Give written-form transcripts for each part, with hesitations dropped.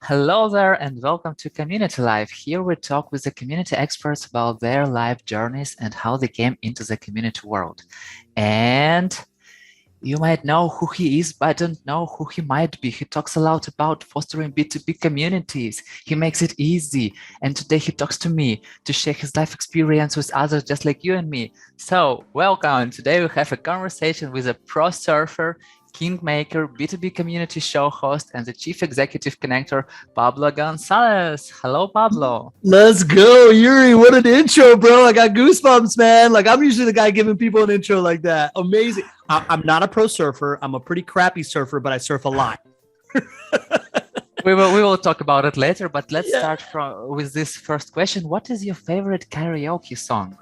Hello there, and welcome to Community Life. Here we talk with the community experts about their life journeys and how they came into the community world. And you might know who he is, but don't know who he might be. He talks a lot about fostering B2B communities. He makes it easy. And today he talks to me to share his life experience with others just like you and me. So, welcome. Today we have a conversation with a pro surfer, kingmaker, B2B community show host, and the chief executive connector, Pablo Gonzalez. Hello, Pablo. Let's go, Yuri. What an intro, bro. I got goosebumps, man. Like, I'm usually the guy giving people an intro like that. Amazing. I'm not a pro surfer. I'm a pretty crappy surfer, but I surf a lot. We will talk about it later, but let's start with this first question. What is your favorite karaoke song?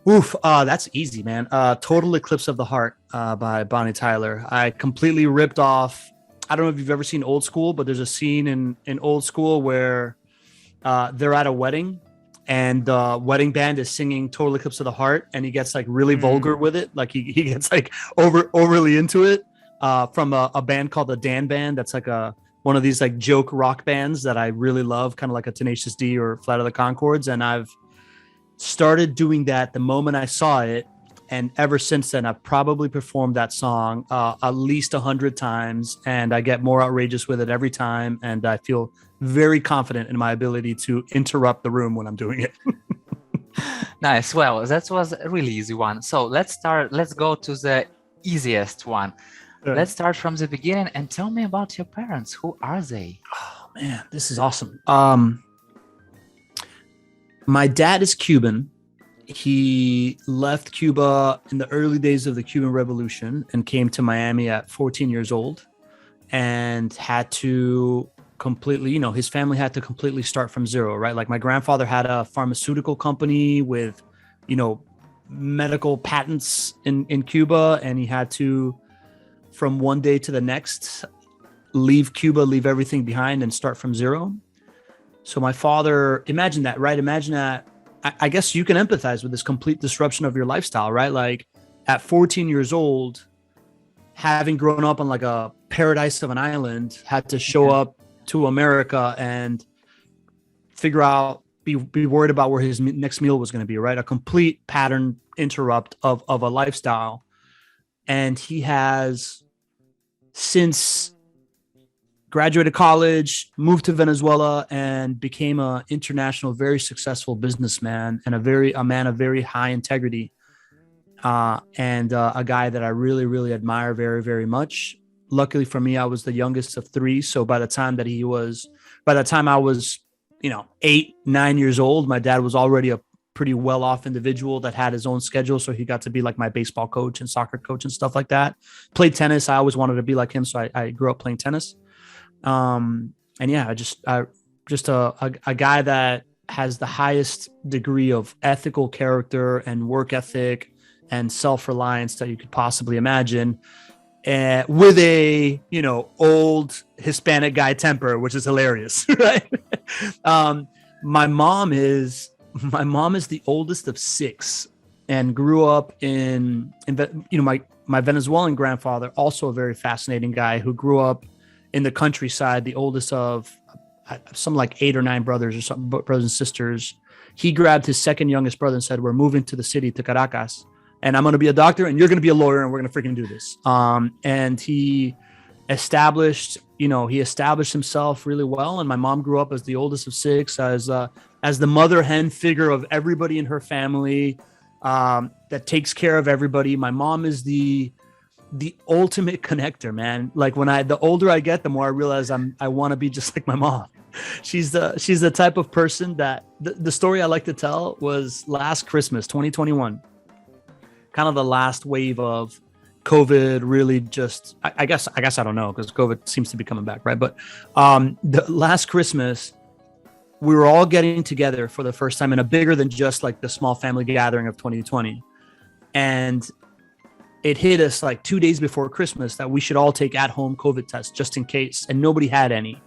Oof, that's easy, man. Total Eclipse of the Heart by Bonnie Tyler. I completely ripped off. I don't know if you've ever seen Old School, but there's a scene in Old School where they're at a wedding and the wedding band is singing Total Eclipse of the Heart, and he gets like really vulgar with it. Like he gets like overly into it from a band called the Dan Band. That's like one of these like joke rock bands that I really love, kind of like a Tenacious D or Flight of the Conchords. And I've started doing that the moment I saw it, and ever since then I've probably performed that song at least 100 times, and I get more outrageous with it every time, and I feel very confident in my ability to interrupt the room when I'm doing it. Nice. Well, that was a really easy one. So let's go to the easiest one. Let's start from the beginning and tell me about your parents. Who are they? Oh man, this is awesome. My dad is Cuban. He left Cuba in the early days of the Cuban Revolution and came to Miami at 14 years old and had to completely, his family had to completely start from zero, right? Like my grandfather had a pharmaceutical company with, medical patents in Cuba, and he had to, from one day to the next, leave Cuba, leave everything behind and start from zero. So my father, imagine that, right? Imagine that. I guess you can empathize with this complete disruption of your lifestyle, right? Like at 14 years old, having grown up on like a paradise of an island, had to show up to America and figure out, be worried about where his next meal was going to be, right? A complete pattern interrupt of a lifestyle. And he has since graduated college, moved to Venezuela, and became an international, very successful businessman and a man of very high integrity, and a guy that I really, really admire very, very much. Luckily for me, I was the youngest of three. So by the time I was, 8, 9 years old, my dad was already a pretty well-off individual that had his own schedule. So he got to be like my baseball coach and soccer coach and stuff like that. Played tennis. I always wanted to be like him. So I grew up playing tennis. And yeah, just a guy that has the highest degree of ethical character and work ethic and self-reliance that you could possibly imagine, with a, old Hispanic guy temper, which is hilarious. Right. My mom is the oldest of 6 and grew up in my Venezuelan grandfather, also a very fascinating guy who grew up in the countryside, the oldest of some like 8 or 9 brothers or something, brothers and sisters. He grabbed his second youngest brother and said, "We're moving to the city, to Caracas, and I'm going to be a doctor and you're going to be a lawyer and we're going to freaking do this." And he established himself really well. And my mom grew up as the oldest of 6, as the mother hen figure of everybody in her family, that takes care of everybody. My mom is the ultimate connector, man. Like the older I get, the more I realize I want to be just like my mom. She's the type of person that the story I like to tell was last Christmas, 2021, kind of the last wave of COVID. Really just, I guess I don't know, because COVID seems to be coming back. Right. But, the last Christmas, we were all getting together for the first time in a bigger than just like the small family gathering of 2020. And it hit us like 2 days before Christmas that we should all take at-home COVID tests just in case, and nobody had any.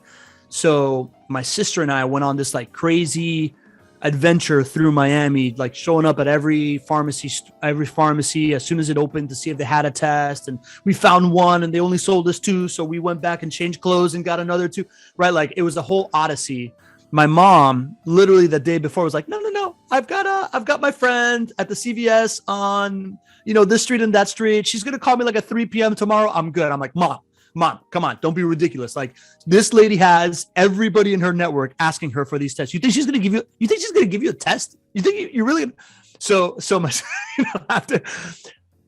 So my sister and I went on this like crazy adventure through Miami, like showing up at every pharmacy as soon as it opened to see if they had a test. And we found one and they only sold us two. So we went back and changed clothes and got another two, right? Like it was a whole odyssey. My mom literally the day before was like, no, I've got my friend at the CVS on, this street and that street. She's going to call me like at 3 p.m. tomorrow. I'm good. I'm like, Mom, come on, don't be ridiculous. Like this lady has everybody in her network asking her for these tests. You think she's gonna give you a test? You think you're really so my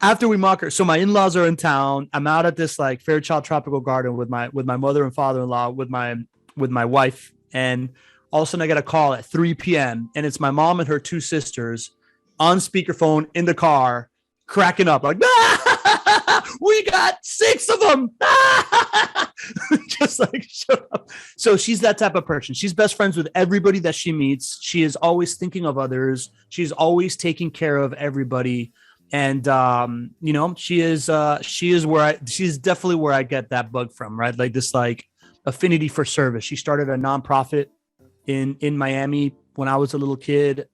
after we mock her. So my in-laws are in town. I'm out at this like Fairchild Tropical Garden with my mother and father-in-law with my wife, and all of a sudden I get a call at 3 p.m. and it's my mom and her two sisters on speakerphone in the car, cracking up like, we got 6 of them. Just like shut up. So she's that type of person. She's best friends with everybody that she meets. She is always thinking of others. She's always taking care of everybody. And she's definitely where I get that bug from, right? Like this like affinity for service. She started a nonprofit in Miami when I was a little kid.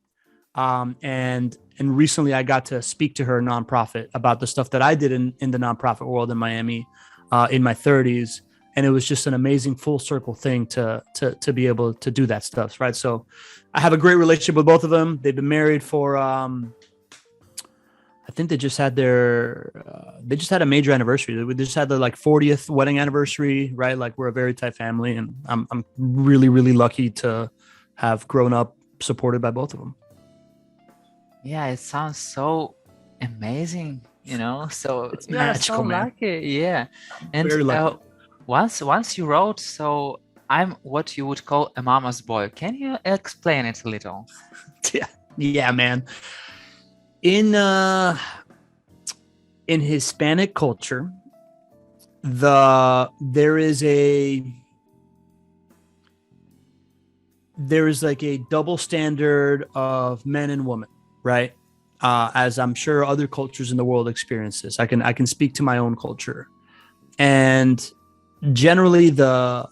And recently I got to speak to her nonprofit about the stuff that I did in the nonprofit world in Miami in my 30s. And it was just an amazing full circle thing to be able to do that stuff. Right. So I have a great relationship with both of them. They've been married for, I think they just had a major anniversary. They just had their like 40th wedding anniversary, right? Like we're a very tight family, and I'm really, really lucky to have grown up supported by both of them. Yeah, it sounds so amazing, so It's you're so magical, man. lucky. Yeah. And Very lucky. once you wrote, so I'm what you would call a mama's boy. Can you explain it a little? Yeah, man. In Hispanic culture, there is like a double standard of men and women, right? As I'm sure other cultures in the world experience this. I can speak to my own culture, and generally I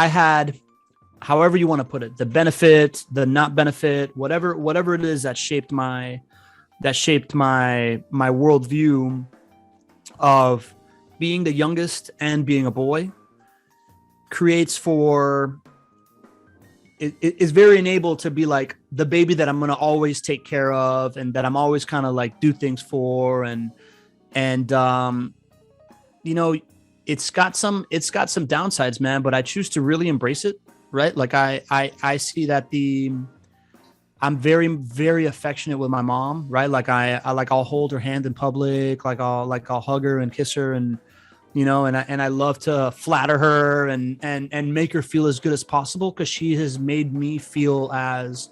had, however you want to put it, the benefit, the not benefit, whatever it is that shaped my worldview of being the youngest and being a boy creates for it is very enabled to be like the baby that I'm going to always take care of and that I'm always kind of like do things for. And it's got some downsides, man, but I choose to really embrace it. Right. Like I see that I'm very, very affectionate with my mom. Right. Like I'll hold her hand in public. I'll hug her and kiss her, and I love to flatter her and make her feel as good as possible, because she has made me feel as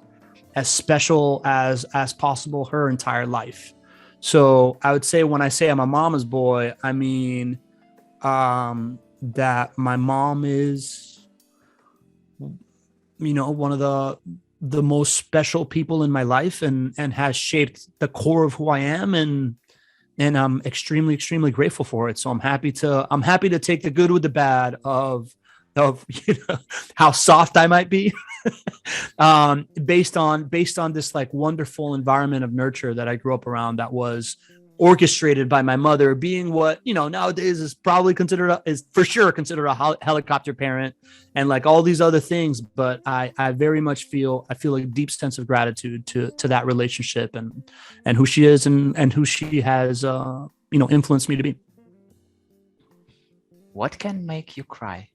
special as possible her entire life. So I would say when I say I'm a mama's boy, I mean that my mom is, one of the most special people in my life, and has shaped the core of who I am, and I'm extremely, extremely grateful for it. So I'm happy to take the good with the bad of how soft I might be, based on this like wonderful environment of nurture that I grew up around, that was orchestrated by my mother, being what nowadays is probably for sure considered a helicopter parent, and like all these other things. But I very much feel a deep sense of gratitude to that relationship, and who she is, and who she has influenced me to be. What can make you cry?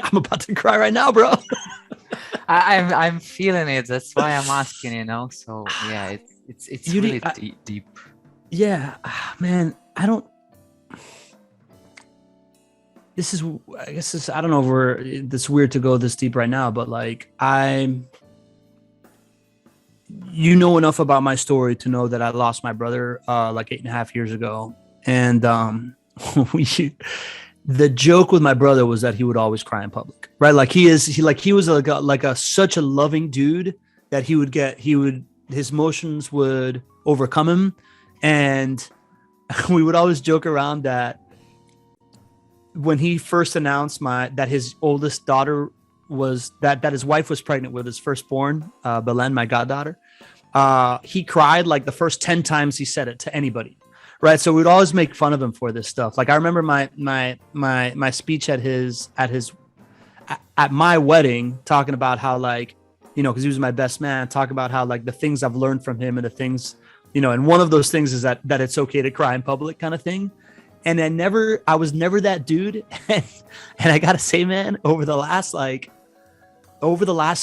I'm about to cry right now, bro. I'm feeling it. That's why I'm asking. So yeah, it's really deep. Yeah, man, I don't. I guess I don't know if it's weird to go this deep right now, but like you know enough about my story to know that I lost my brother like 8.5 years ago, and the joke with my brother was that he would always cry in public, right? Like he was such a loving dude that his emotions would overcome him. And we would always joke around that when he first announced that his oldest daughter that his wife was pregnant with his firstborn, Belen, my goddaughter. He cried like the first 10 times he said it to anybody. Right. So we'd always make fun of him for this stuff. Like I remember my speech at my wedding, talking about how, like, because he was my best man, talking about how, like, the things I've learned from him and the things, and one of those things is that it's okay to cry in public, kind of thing. And I was never that dude. And I gotta say, man, over the last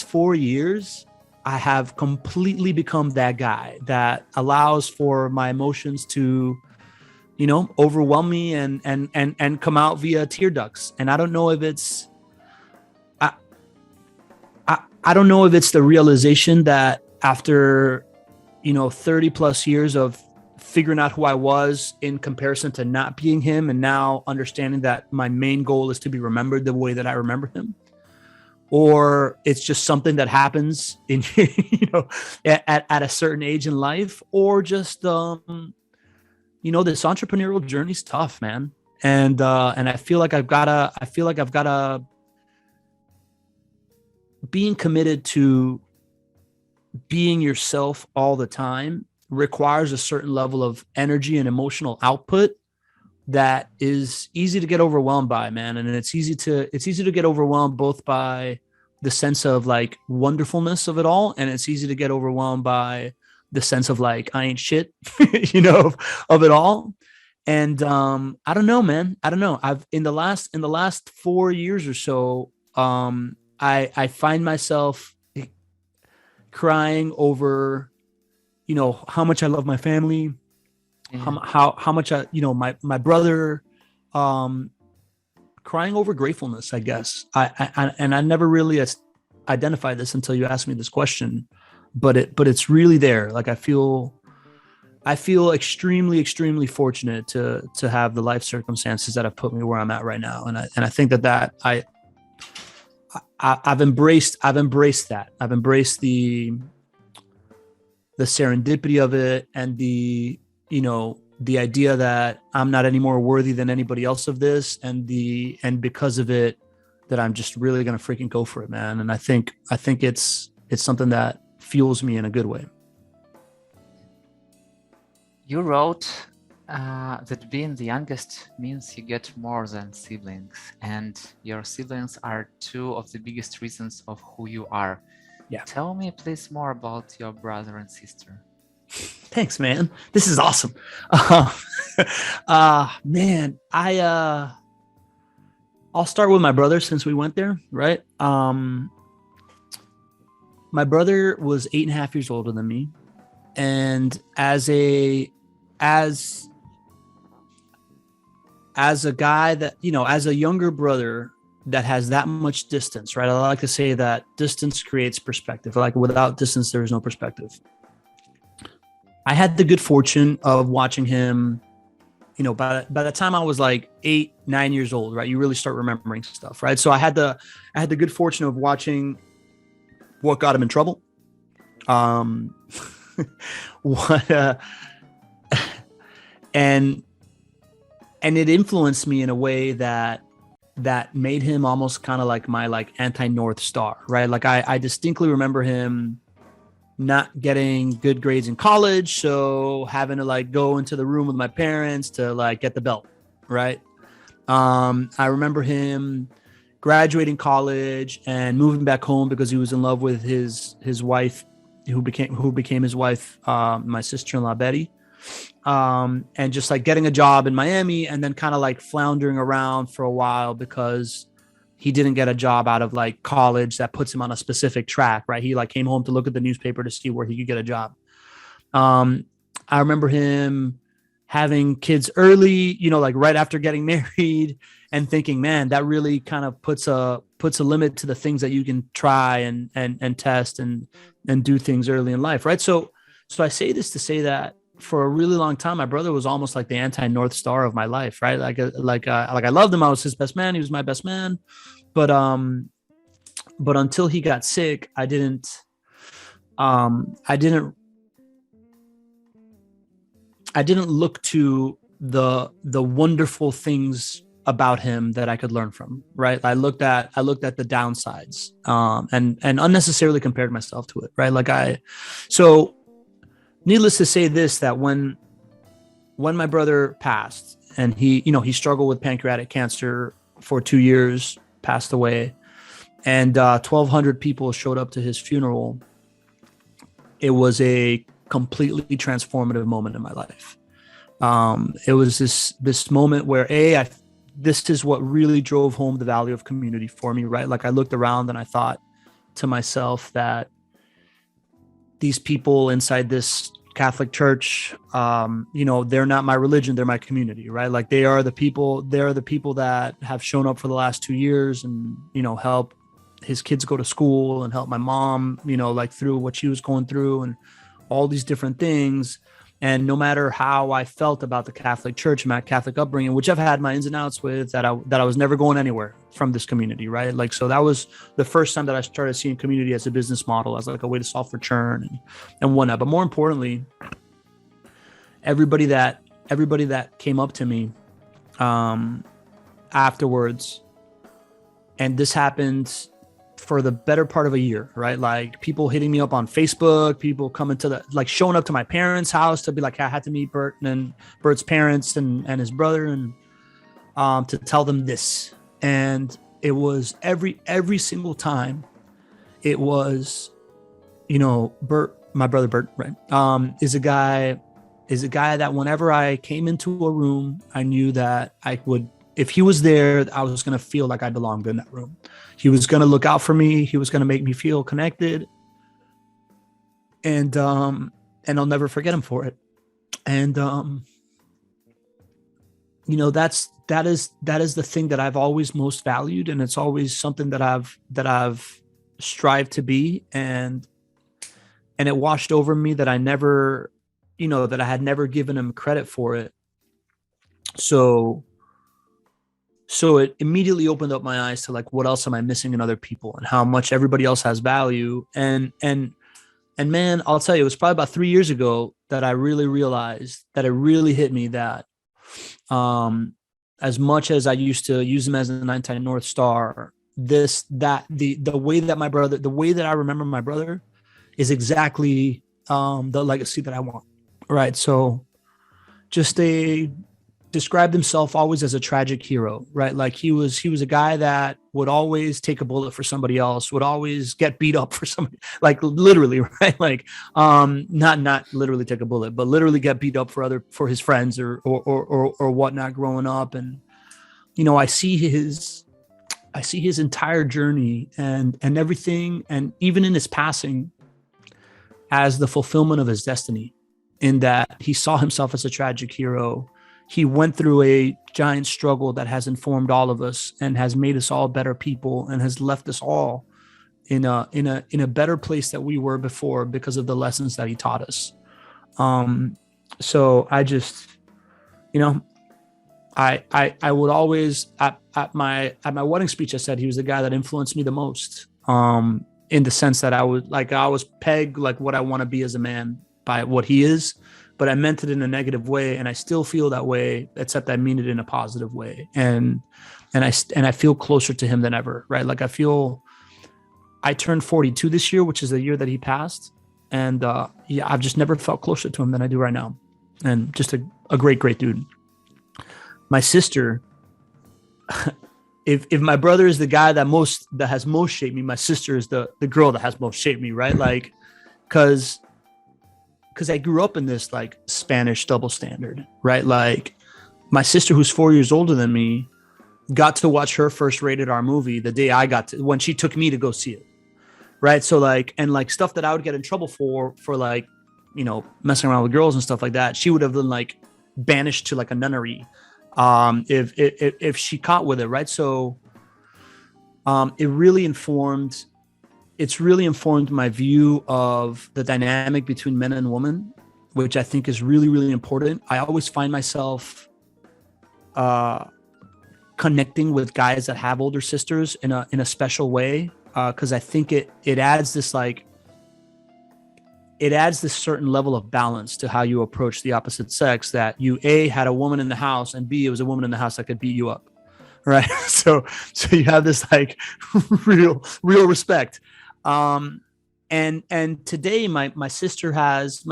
4 years, I have completely become that guy that allows for my emotions to, overwhelm me and come out via tear ducts. And I don't know if it's, I don't know if it's the realization that after, 30 plus years of figuring out who I was in comparison to not being him, and now understanding that my main goal is to be remembered the way that I remember him, or it's just something that happens in, at a certain age in life, or just, this entrepreneurial journey's tough, man. And I feel like I've gotta being committed to being yourself all the time requires a certain level of energy and emotional output that is easy to get overwhelmed by, man. And it's easy to get overwhelmed both by the sense of, like, wonderfulness of it all, and it's easy to get overwhelmed by the sense of, like, I ain't shit, of it all. And I don't know, man. I don't know. I've in the last 4 years or so, I find myself crying over, how much I love my family, how much I, my brother, crying over gratefulness, I guess. I never really identified this until you asked me this question, but it's really there. Like, I feel extremely, extremely fortunate to have the life circumstances that have put me where I'm at right now. And I think that I've embraced that. I've embraced the serendipity of it, and the idea that I'm not any more worthy than anybody else of this, and because of it, that I'm just really going to freaking go for it, man. And I think it's something that fuels me in a good way. You wrote that being the youngest means you get more than siblings, and your siblings are two of the biggest reasons of who you are. Yeah. Tell me, please, more about your brother and sister. Thanks, man. This is awesome. Man, I'll start with my brother since we went there, right? My brother was 8.5 years older than me, and as a guy that, as a younger brother that has that much distance, right? I like to say that distance creates perspective. Like, without distance, there is no perspective. I had the good fortune of watching him, by the time I was like 8-9 years old, right? You really start remembering stuff, right? So I had the good fortune of watching what got him in trouble. What, and it influenced me in a way that made him almost kind of like my, like, anti-North Star, right? Like, I distinctly remember him not getting good grades in college, so having to, like, go into the room with my parents to, like, get the belt, right? I remember him graduating college and moving back home because he was in love with his wife, who became his wife, my sister-in-law Betty. And just, like, getting a job in Miami, and then kind of, like, floundering around for a while because he didn't get a job out of, like, college that puts him on a specific track, right? He, like, came home to look at the newspaper to see where he could get a job. I remember him having kids early, like right after getting married, and thinking, man, that really kind of puts a limit to the things that you can try and test and do things early in life, right? So I say this to say that for a really long time, my brother was almost like the anti-North Star of my life, right? Like I loved him. I was his best man. He was my best man. But until he got sick, I didn't look to the wonderful things about him that I could learn from, right? I looked at the downsides, and unnecessarily compared myself to it, right? So needless to say this, that when my brother passed, and he struggled with pancreatic cancer for 2 years, passed away, and 1,200 people showed up to his funeral. It was a completely transformative moment in my life. It was this moment where this is what really drove home the value of community for me, right? Like, I looked around and I thought to myself that these people inside this Catholic church, they're not my religion, they're my community, right? Like, they're the people that have shown up for the last 2 years and, help his kids go to school and help my mom, like through what she was going through and all these different things. And no matter how I felt about the Catholic Church, my Catholic upbringing, which I've had my ins and outs with, that I was never going anywhere from this community, right? Like, so that was the first time that I started seeing community as a business model, as like a way to solve for churn and whatnot. But more importantly, everybody that came up to me afterwards, and this happened for the better part of a year, right? Like, people hitting me up on Facebook, people coming showing up to my parents' house to be like, I had to meet Bert and Bert's parents and his brother, and to tell them this. And it was every single time it was, Bert, my brother Bert, right? Is a guy that whenever I came into a room, I knew that if he was there, I was going to feel like I belonged in that room. He was going to look out for me. He was going to make me feel connected. And I'll never forget him for it. And, that is the thing that I've always most valued. And it's always something that I've strived to be. And it washed over me that I never, that I had never given him credit for it. So it immediately opened up my eyes to like, what else am I missing in other people and how much everybody else has value. And man, I'll tell you, it was probably about 3 years ago that I really realized that it really hit me that, as much as I used to use him as a 9-10 North Star, the way that I remember my brother is exactly, the legacy that I want. Right. So just described himself always as a tragic hero, right? Like, he was a guy that would always take a bullet for somebody else, would always get beat up for somebody, like literally, right? Like, not literally take a bullet, but literally get beat up for his friends or whatnot growing up. And, I see his entire journey and everything. And even in his passing, as the fulfillment of his destiny, in that he saw himself as a tragic hero. He went through a giant struggle that has informed all of us and has made us all better people and has left us all in a better place that we were before because of the lessons that he taught us. So I just, I would always at my wedding speech, I said he was the guy that influenced me the most. In the sense that I was pegged like what I want to be as a man by what he is. But I meant it in a negative way, and I still feel that way, except I mean it in a positive way. And I feel closer to him than ever, right? Like, I turned 42 this year, which is the year that he passed. And I've just never felt closer to him than I do right now. And just a great, great dude. My sister, if my brother is the guy that has most shaped me, my sister is the girl that has most shaped me, right? Like, because I grew up in this like Spanish double standard, right? Like, my sister, who's 4 years older than me, got to watch her first rated R movie the day when she took me to go see it. Right. So like, and like stuff that I would get in trouble for like, messing around with girls and stuff like that, she would have been like banished to like a nunnery. If she caught with it. Right. So, it's really informed my view of the dynamic between men and women, which I think is really, really important. I always find myself connecting with guys that have older sisters in a special way, because I think it adds this certain level of balance to how you approach the opposite sex, that you A, had a woman in the house, and B, it was a woman in the house that could beat you up. right? So you have this like real respect. Um, and today my sister has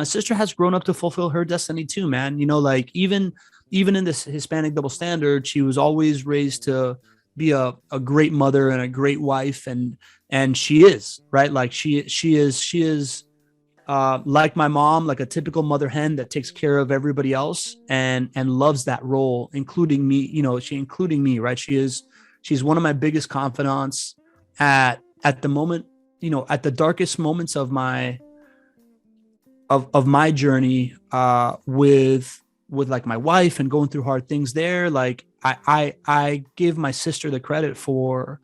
grown up to fulfill her destiny too, man. You know, like even in this Hispanic double standard, she was always raised to be a great mother and a great wife, and she is, right? Like she is like my mom, like a typical mother hen that takes care of everybody else and loves that role, including me. You know, she including me, right? She's one of my biggest confidants at the moment. You know, at the darkest moments of my journey, with like my wife and going through hard things there. Like I give my sister the credit for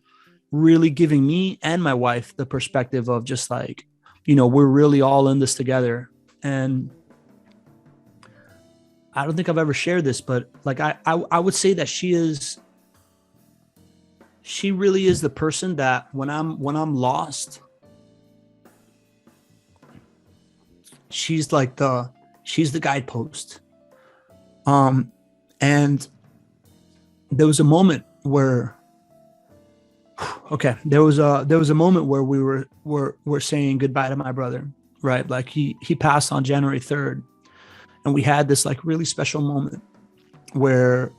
really giving me and my wife the perspective of just like, you know, we're really all in this together. And I don't think I've ever shared this, but like I would say that she really is the person that when I'm lost, she's like she's the guidepost. And there was a moment where there was a moment where we're saying goodbye to my brother, right? Like he passed on January 3rd, and we had this like really special moment where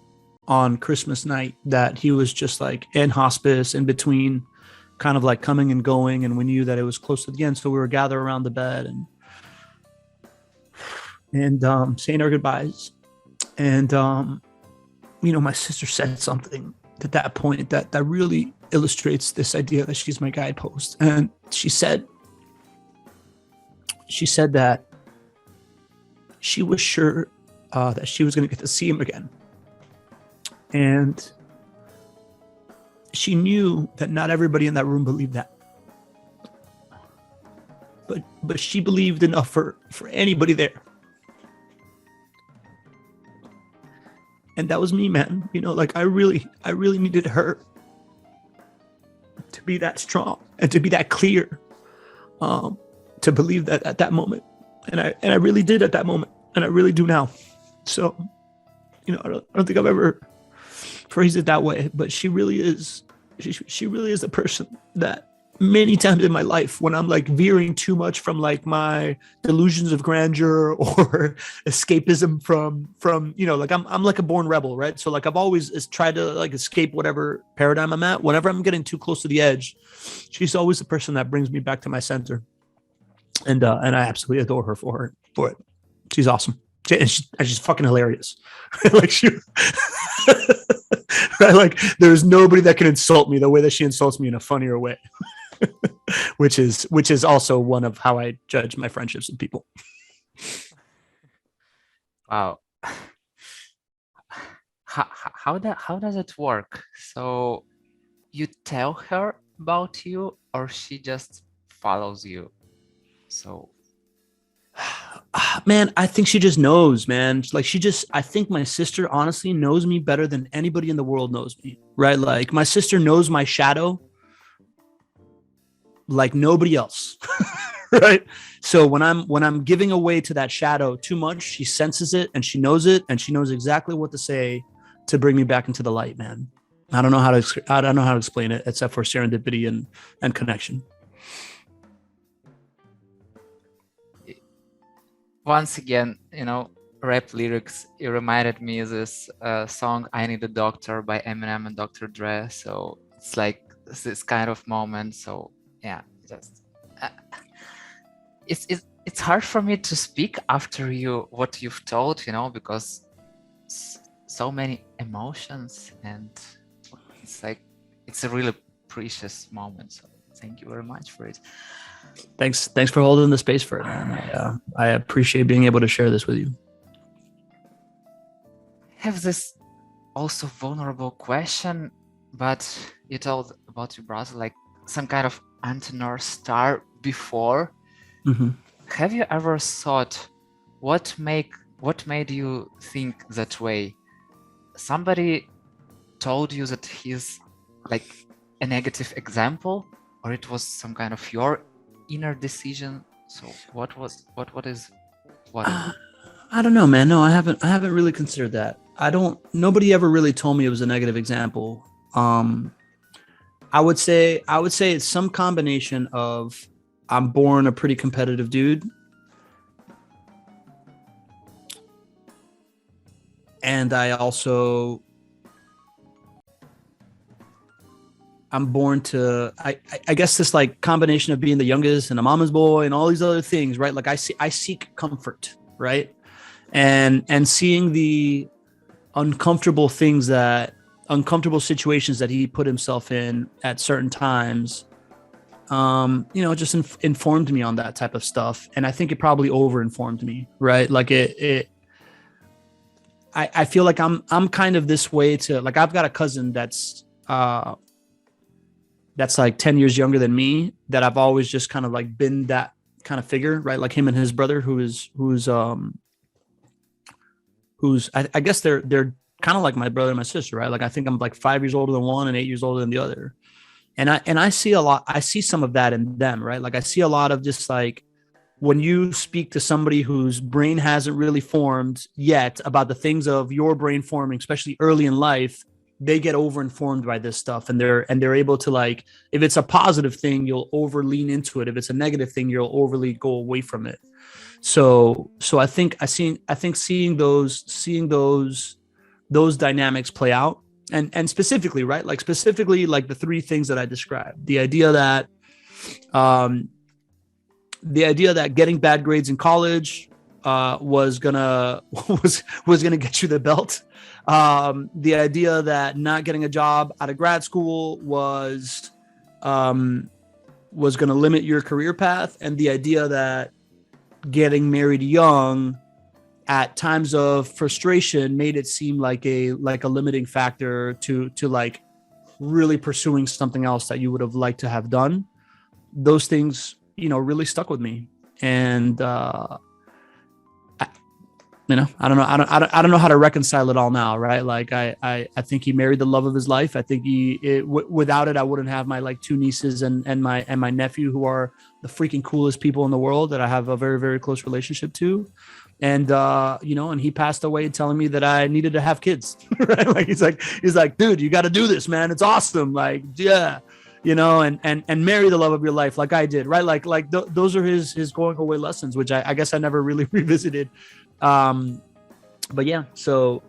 on Christmas night that he was just like in hospice in between kind of like coming and going, and we knew that it was close to the end, so we were gathered around the bed and saying our goodbyes. And you know, my sister said something at that point that really illustrates this idea that she's my guidepost. And she said that she was sure that she was going to get to see him again, and she knew that not everybody in that room believed that, but she believed enough for anybody there. And that was me, man. You know, like I really needed her to be that strong and to be that clear, to believe that at that moment. And I really did at that moment, and I really do now. So, you know, I don't think I've ever phrased it that way, but she really is. She really is the person that many times in my life, when I'm like veering too much from like my delusions of grandeur or escapism from you know, like I'm like a born rebel, right? So like I've always tried to like escape whatever paradigm I'm at. Whenever I'm getting too close to the edge, she's always the person that brings me back to my center, and I absolutely adore her for it. She's awesome, and she's fucking hilarious. Like she. Right, like there's nobody that can insult me the way that she insults me in a funnier way. which is also one of how I judge my friendships with people. Wow. How does it work? So you tell her about you, or she just follows you? So Man, I think she just knows, man. Like I think my sister honestly knows me better than anybody in the world knows me, right? Like my sister knows my shadow like nobody else. Right? So when I'm giving away to that shadow too much, she senses it and she knows it, and she knows exactly what to say to bring me back into the light, man. I don't know how to explain it except for serendipity and connection. once again, you know, rap lyrics, it reminded me of this song "I Need a Doctor" by Eminem and Dr. Dre. So it's like this kind of moment. So yeah, just uh, it's hard for me to speak after what you've told, you know, because so many emotions, and it's like it's a really precious moment. So thank you very much for it. Thanks for holding the space for it, man. I appreciate being able to share this with you. Have this also vulnerable question, but you told about your brother, like some kind of anti-North Star before. Mm-hmm. Have you ever thought what made you think that way? Somebody told you that he's like a negative example, or it was some kind of your inner decision? So what is I don't know, man. No, I haven't really considered that. Nobody ever really told me it was a negative example. Um, I would say it's some combination of I'm born a pretty competitive dude, and I'm born to I guess this like combination of being the youngest and a mama's boy and all these other things, right? Like I seek comfort, right? And seeing the uncomfortable things that uncomfortable situations that he put himself in at certain times, just informed me on that type of stuff. And I think it probably over informed me, right? Like I feel like I'm kind of this way to like, I've got a cousin that's like 10 years younger than me that I've always just kind of like been that kind of figure, right? Like him and his brother who's I guess they're kind of like my brother and my sister, right? Like I think I'm like 5 years older than one and 8 years older than the other. And I see a lot, I see some of that in them, right? Like I see a lot of just like when you speak to somebody whose brain hasn't really formed yet about the things of your brain forming, especially early in life, they get overinformed by this stuff, and they're able to like, if it's a positive thing, you'll over lean into it. If it's a negative thing, you'll overly go away from it. So I think seeing those dynamics play out, and specifically, right, like specifically like the three things that I described, um the idea that getting bad grades in college was gonna was gonna get you the belt. The idea that not getting a job out of grad school um, was gonna limit your career path, and the idea that getting married young at times of frustration made it seem like a limiting factor to like really pursuing something else that you would have liked to have done. Those things, really stuck with me. And I don't know. I don't know how to reconcile it all now, right? Like I think he married the love of his life. I think without it, I wouldn't have my like two nieces and my nephew, who are the freaking coolest people in the world that I have a very, very close relationship to. And and he passed away telling me that I needed to have kids, right? Like he's like, dude, you got to do this, man. It's awesome. Like, yeah, and marry the love of your life, like I did, right? Those are his going away lessons, which I guess I never really revisited. Um, but yeah, so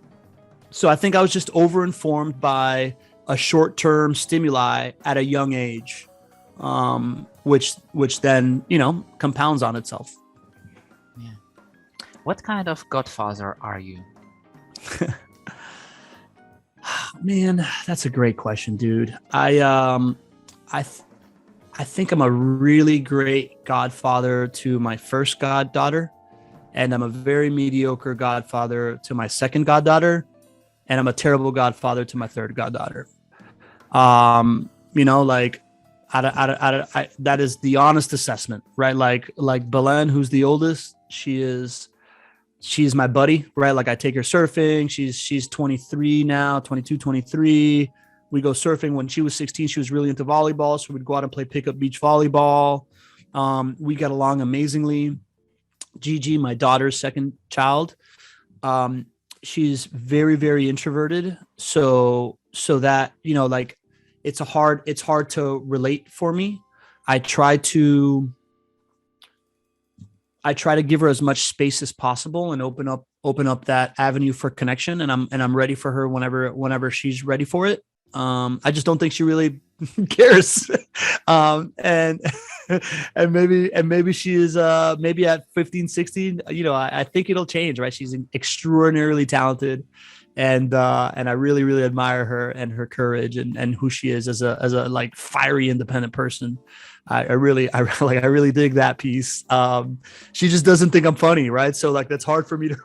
I think I was just overinformed by a short-term stimuli at a young age, which then compounds on itself. Yeah. What kind of godfather are you? Man, that's a great question, dude. I think I'm a really great godfather to my first goddaughter, and I'm a very mediocre godfather to my second goddaughter, and I'm a terrible godfather to my third goddaughter. Like that is the honest assessment, right? Like Belen, who's the oldest, she's my buddy, right? Like I take her surfing. She's 23 now, 22, 23. We go surfing. When she was 16, she was really into volleyball, so we'd go out and play pickup beach volleyball. We got along amazingly. Gigi, my daughter's second child, she's very, very introverted. So that, like it's hard to relate for me. I try to give her as much space as possible and open up that avenue for connection. And I'm ready for her whenever she's ready for it. I just don't think she really cares. And maybe she is maybe at 15, 16, I think it'll change, right? She's extraordinarily talented, and I really, really admire her and her courage and who she is as a like fiery independent person. I really dig that piece. She just doesn't think I'm funny, right? So like that's hard for me to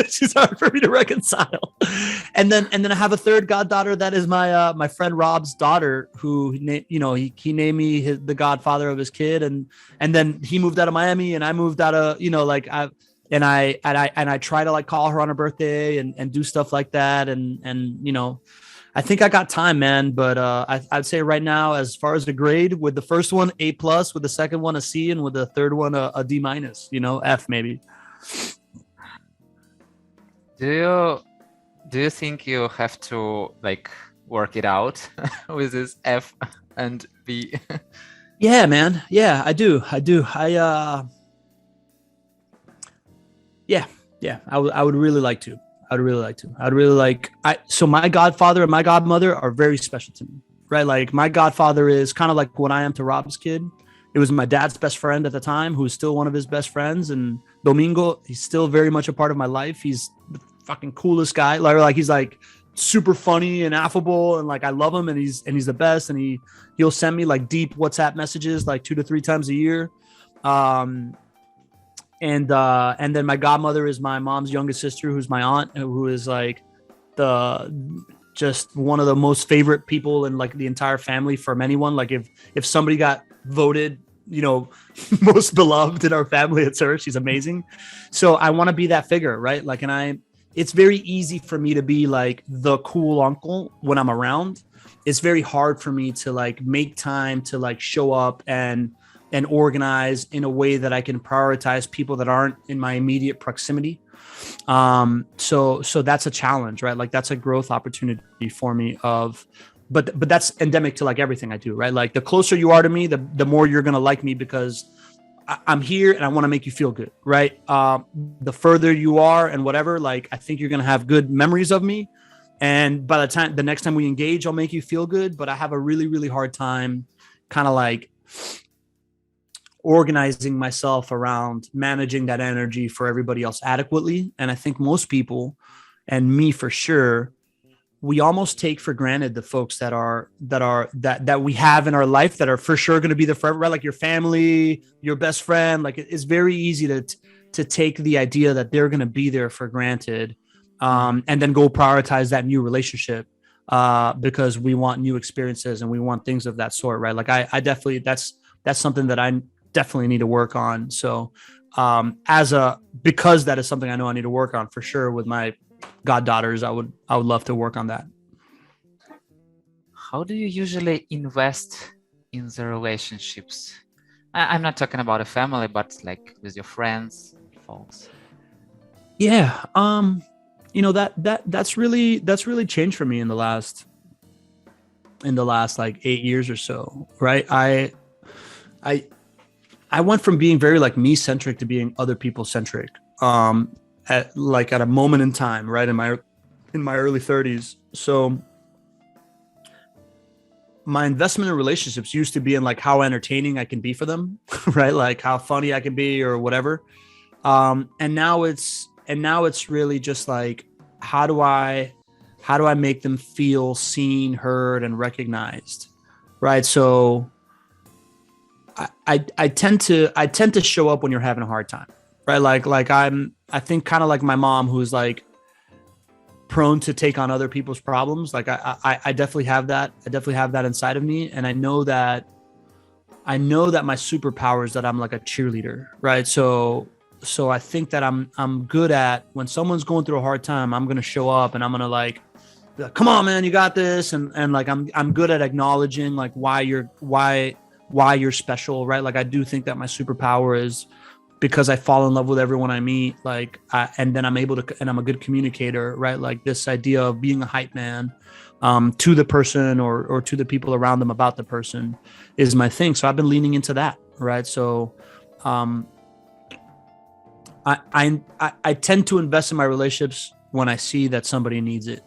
she's hard for me to reconcile. And then I have a third goddaughter that is my friend Rob's daughter, who he named me the godfather of his kid, and then he moved out of Miami and I moved out of I try to like call her on her birthday and do stuff like that, and I think I got time, man. But I'd say right now, as far as the grade, with the first one A+, with the second one a C, and with the third one a D-, F maybe. Do you think you have to like work it out with this F and B? Yeah, man. Yeah, I do. Yeah, yeah. I would really like to. I would really like to. I'd really like. So my godfather and my godmother are very special to me, right? Like my godfather is kind of like what I am to Rob's kid. It was my dad's best friend at the time, who's still one of his best friends. And Domingo, he's still very much a part of my life. He's the fucking coolest guy. Like he's like super funny and affable, and like I love him, and he's the best. And he'll send me like deep WhatsApp messages like 2 to 3 times a year. Um, and then my godmother is my mom's youngest sister, who's my aunt, who is like the just one of the most favorite people in like the entire family from anyone. Like if somebody got voted, most beloved in our family, it's her. She's amazing. So I want to be that figure, right? Like, it's very easy for me to be like the cool uncle when I'm around. It's very hard for me to like make time to like show up and organize in a way that I can prioritize people that aren't in my immediate proximity. So that's a challenge, right? Like that's a growth opportunity for me but that's endemic to like everything I do, right? Like the closer you are to me, the more you're going to like me, because I'm here and I want to make you feel good, right? The further you are and whatever, like I think you're going to have good memories of me. And by the next time we engage, I'll make you feel good. But I have a really, really hard time kind of like organizing myself around managing that energy for everybody else adequately. And I think most people, and me for sure, we almost take for granted the folks that we have in our life that are for sure going to be there forever, right? Like your family, your best friend. Like it's very easy to take the idea that they're going to be there for granted, and then go prioritize that new relationship because we want new experiences and we want things of that sort, right? Like I definitely that's something that I definitely need to work on. So because that is something I know I need to work on for sure with my goddaughters, I would love to work on that. How do you usually invest in the relationships? I'm not talking about a family, but like with your friends, folks. Yeah. That's really changed for me in the last like 8 years or so, right? I I went from being very like me centric to being other people centric. At a moment in time, right, in my early 30s. So my investment in relationships used to be in like how entertaining I can be for them, right? Like how funny I can be or whatever. And now it's really just like how do I make them feel seen, heard, and recognized, right? So I tend to show up when you're having a hard time, right? I think kind of like my mom, who's like prone to take on other people's problems. Like I definitely have that. I definitely have that inside of me, and I know that my superpower is that I'm like a cheerleader, right? So I think that I'm good at, when someone's going through a hard time, I'm gonna show up and I'm gonna like, come on, man, you got this, and like I'm good at acknowledging like why you're special, right? Like I do think that my superpower is because I fall in love with everyone I meet, like, and then I'm a good communicator, right? Like this idea of being a hype man to the person or to the people around them about the person is my thing. So I've been leaning into that, right? So I tend to invest in my relationships when I see that somebody needs it,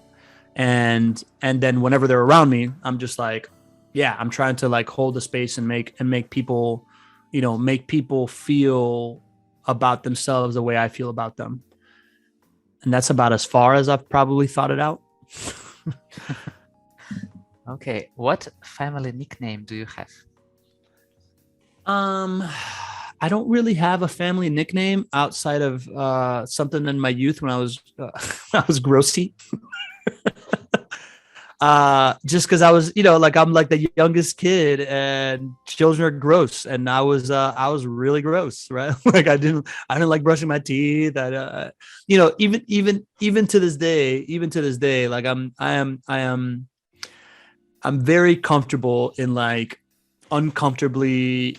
and then whenever they're around me, I'm just like, yeah, I'm trying to like hold the space and make people, make people feel about themselves the way I feel about them. And that's about as far as I've probably thought it out. Okay, what family nickname do you have? I don't really have a family nickname outside of something in my youth when I was I was grossy. Just because I was, like I'm like the youngest kid and children are gross, and I was really gross, right? Like I didn't like brushing my teeth. Even to this day, like I'm very comfortable in like uncomfortably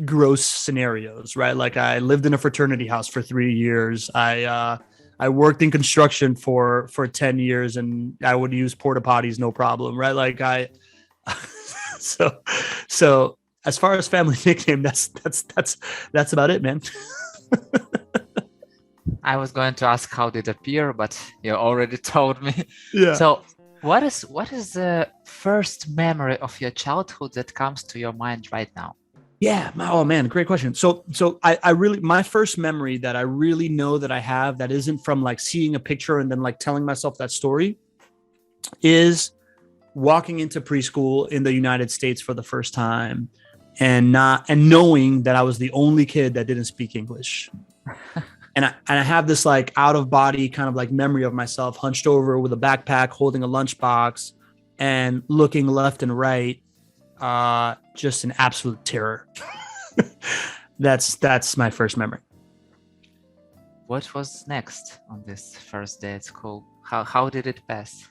gross scenarios, right? Like I lived in a fraternity house for 3 years. I worked in construction for 10 years, and I would use porta potties no problem, right? Like I so so as far as family nickname, that's about it, man. I was going to ask how did it appear, but you already told me. Yeah. So, what is the first memory of your childhood that comes to your mind right now? Yeah. Oh man, great question. So I really, my first memory that I really know that I have that isn't from like seeing a picture and then like telling myself that story is walking into preschool in the United States for the first time and knowing that I was the only kid that didn't speak English. And I have this like out of body kind of like memory of myself hunched over with a backpack, holding a lunchbox and looking left and right. Just an absolute terror. That's my first memory. What was next on this first day at school? How did it pass?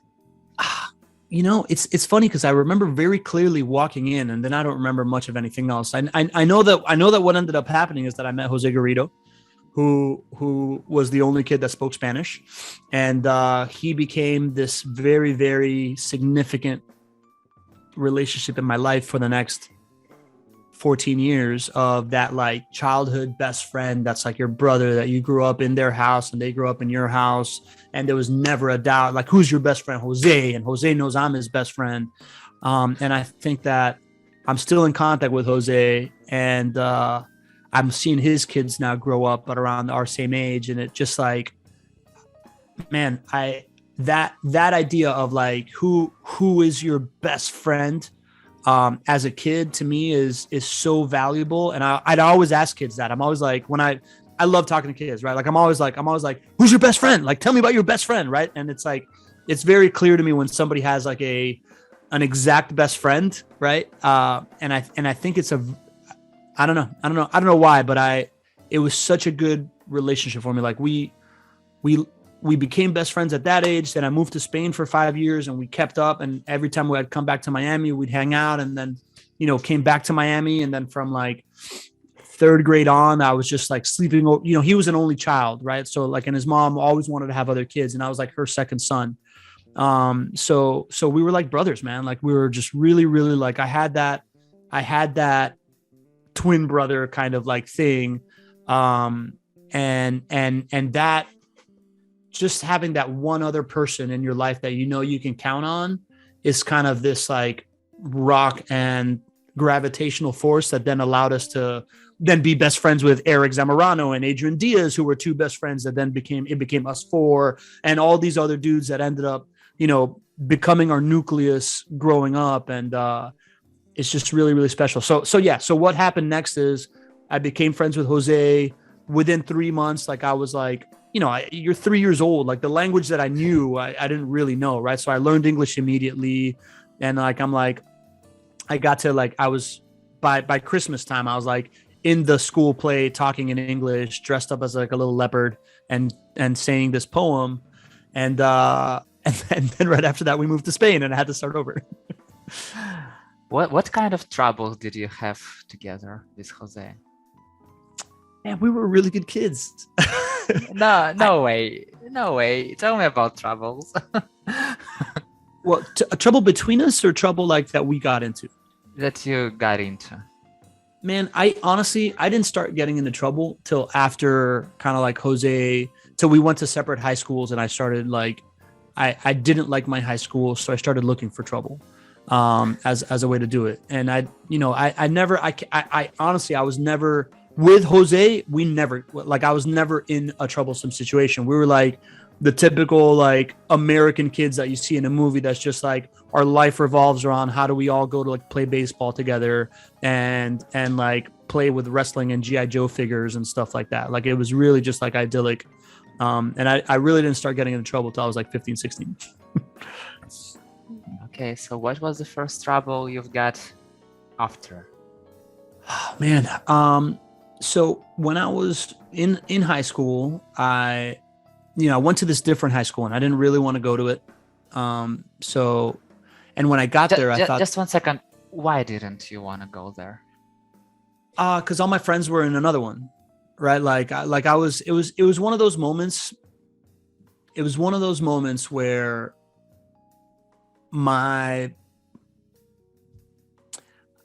It's funny because I remember very clearly walking in, and then I don't remember much of anything else. I know that what ended up happening is that I met Jose Garrido, who was the only kid that spoke Spanish, and he became this very, very significant relationship in my life for the next 14 years of that like childhood best friend that's like your brother that you grew up in their house and they grew up in your house, and there was never a doubt like who's your best friend. Jose, and Jose knows I'm his best friend. And I think that I'm still in contact with Jose, and I'm seeing his kids now grow up but around our same age, and it just like, man, I that idea of like who is your best friend as a kid to me is so valuable. And I'd always ask kids that. I'm always like, I love talking to kids, right? Like I'm always like, who's your best friend? Like, tell me about your best friend, right? And it's like, it's very clear to me when somebody has like an exact best friend, right? And I think it's I don't know why, but it was such a good relationship for me. Like we became best friends at that age. Then I moved to Spain for 5 years, and we kept up. And every time we'd come back to Miami, we'd hang out, and then, came back to Miami. And then from like third grade on, I was just like sleeping. He was an only child, right? So like, and his mom always wanted to have other kids, and I was like her second son. So we were like brothers, man. Like we were just really, really like, I had that twin brother kind of like thing. And that, just having that one other person in your life that you can count on is kind of this like rock and gravitational force that then allowed us to then be best friends with Eric Zamorano and Adrian Diaz, who were two best friends that then became us four, and all these other dudes that ended up, becoming our nucleus growing up. And it's just really, really special. So what happened next is I became friends with Jose. Within 3 months, like I was like, you're 3 years old. Like the language that I knew, I didn't really know. Right. So I learned English immediately. And like, I got to like, I was by Christmas time, I was like in the school play, talking in English, dressed up as like a little leopard and saying this poem. And then right after that, we moved to Spain and I had to start over. What kind of trouble did you have together with Jose? Man, we were really good kids. No way. Tell me about troubles. Well, trouble between us or trouble like that we got into? That you got into. Man, I honestly didn't start getting into trouble till after kind of like Jose, till we went to separate high schools, and I started like, I didn't like my high school, so I started looking for trouble as a way to do it. And I honestly, I was never with Jose. I was never in a troublesome situation. We were like the typical like American kids that you see in a movie that's just like our life revolves around how do we all go to like play baseball together and like play with wrestling and G.I. Joe figures and stuff like that. Like it was really just like idyllic. And I really didn't start getting into trouble till I was like 15, 16. Okay, so what was the first trouble you've got after? Man, so when I was in high school, I went to this different high school and I didn't really want to go to it. And when I got there, I thought, just 1 second. Why didn't you want to go there? Because all my friends were in another one, right? It was one of those moments it was one of those moments where my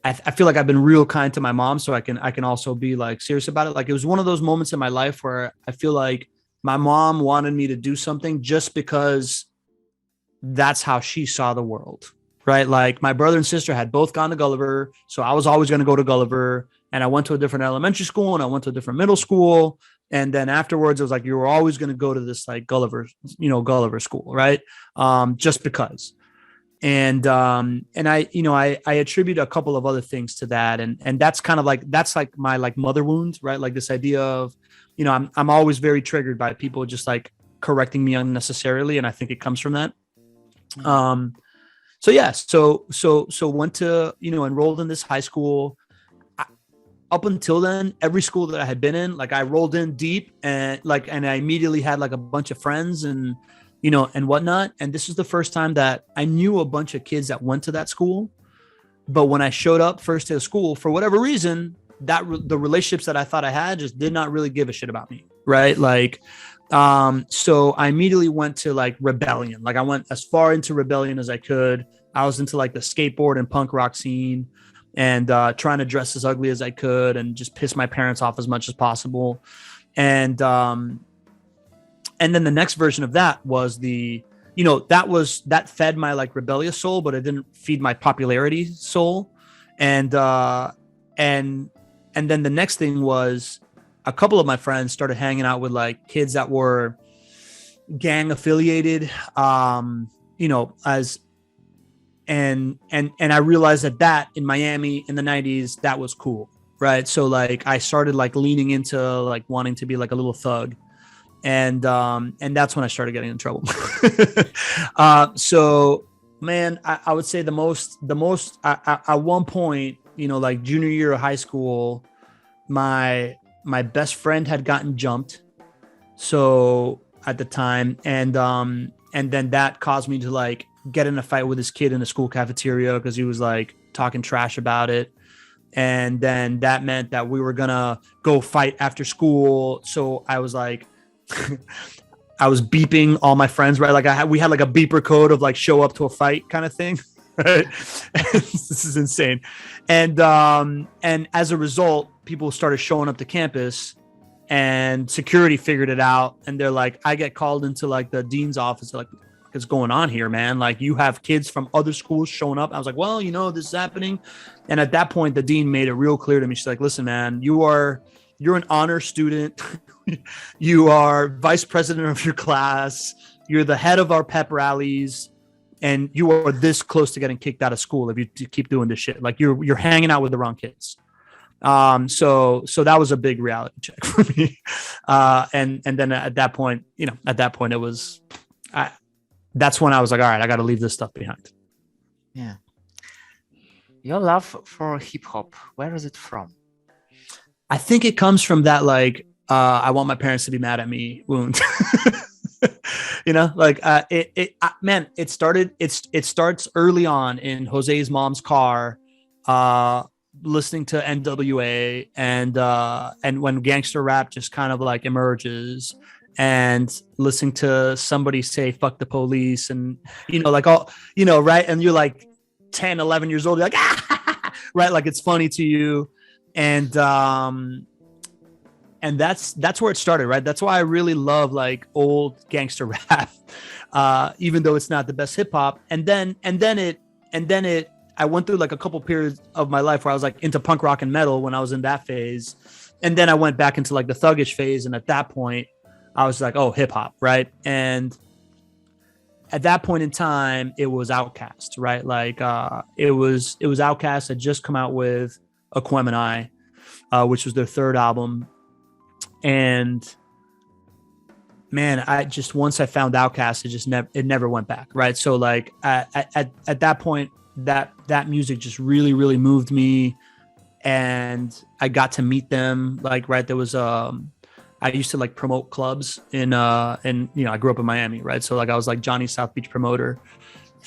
I feel like I've been real kind to my mom, so I can also be like serious about it. Like it was one of those moments in my life where I feel like my mom wanted me to do something just because that's how she saw the world, right? Like my brother and sister had both gone to Gulliver, so I was always going to go to Gulliver, and I went to a different elementary school and I went to a different middle school, and then afterwards it was like you were always going to go to this like Gulliver school, right? Just because. And I attribute a couple of other things to that, and that's kind of like that's like my like mother wound, right? Like this idea of, I'm always very triggered by people just like correcting me unnecessarily, and I think it comes from that. Mhm. um so yeah, so went to, enrolled in this high school. Up until then, every school that I had been in, like I rolled in deep, and I immediately had like a bunch of friends and whatnot. And this is the first time that I knew a bunch of kids that went to that school. But when I showed up first to the school, for whatever reason, the relationships that I thought I had just did not really give a shit about me, right? Like, so I immediately went to like rebellion. Like I went as far into rebellion as I could. I was into like the skateboard and punk rock scene, and trying to dress as ugly as I could and just piss my parents off as much as possible. And then the next version of that was that fed my like rebellious soul, but it didn't feed my popularity soul. And uh and and then the next thing was a couple of my friends started hanging out with like kids that were gang affiliated, as and I realized that in Miami in the 90s that was cool, right? So like I started like leaning into like wanting to be like a little thug, and that's when I started getting in trouble. So man, I would say the most at one point, like junior year of high school, my best friend had gotten jumped. So at the time, and then that caused me to like get in a fight with this kid in the school cafeteria because he was like talking trash about it. And then that meant that we were gonna go fight after school. So I was like, I was beeping all my friends, right? Like we had like a beeper code of like show up to a fight kind of thing. Right. This is insane. And as a result, people started showing up to campus, and security figured it out. And they're like, I get called into like the dean's office. They're like, what's going on here, man? Like you have kids from other schools showing up. I was like, well, this is happening. And at that point, the dean made it real clear to me. She's like, listen, man, you're an honor student. You are vice president of your class. You're the head of our pep rallies, and you are this close to getting kicked out of school if you keep doing this shit. Like you're hanging out with the wrong kids. So that was a big reality check for me. And then at that point, it was, that's when I was like, all right, I got to leave this stuff behind. Yeah. Your love for hip hop, where is it from? I think it comes from that, like, I want my parents to be mad at me wound. Man, it starts early on in Jose's mom's car, listening to NWA, and when gangster rap just kind of like emerges, and listening to somebody say fuck the police, and like all, right, and you're like 10, 11 years old, you're like right, like it's funny to you. And that's where it started, right? That's why I really love like old gangster rap, even though it's not the best hip hop. And then I went through like a couple periods of my life where I was like into punk rock and metal when I was in that phase, and then I went back into like the thuggish phase. And at that point, I was like, oh, hip hop, right? And at that point in time, it was Outkast, right? Like it was Outkast had just come out with Aquem and I, which was their third album. And man, I just, once I found Outkast, it never went back, right? So like at that point, that music just really, really moved me, and I got to meet them. Like, right, there was I used to like promote clubs in I grew up in Miami, right? So like I was like Johnny South Beach promoter,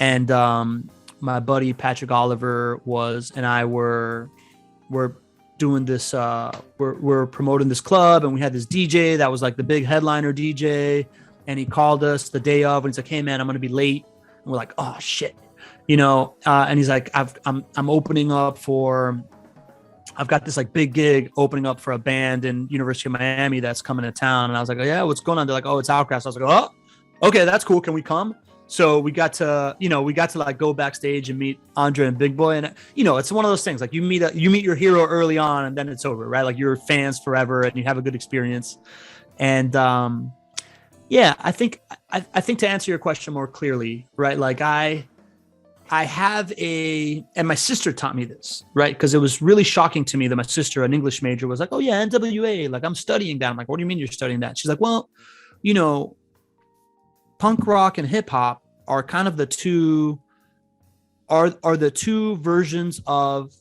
and my buddy Patrick Oliver and I were doing this, we're promoting this club, and we had this DJ that was like the big headliner DJ, and he called us the day of, and he's like, "Hey man, I'm gonna be late." And we're like, "Oh shit," and he's like, I'm opening up for. I've got this like big gig opening up for a band in University of Miami that's coming to town. And I was like, "Oh yeah, what's going on?" They're like, "Oh, it's Outcast." I was like, "Oh, okay, that's cool. Can we come?" So we got to like go backstage and meet Andre and Big Boy. And it's one of those things, like you meet your hero early on and then it's over, right? Like you're fans forever and you have a good experience. And yeah, I think to answer your question more clearly, right? Like I have and my sister taught me this, right? Because it was really shocking to me that my sister, an English major, was like, "Oh yeah, NWA, like I'm studying that." I'm like, "What do you mean you're studying that?" She's like, "Well, you know, punk rock and hip hop are kind of the two versions of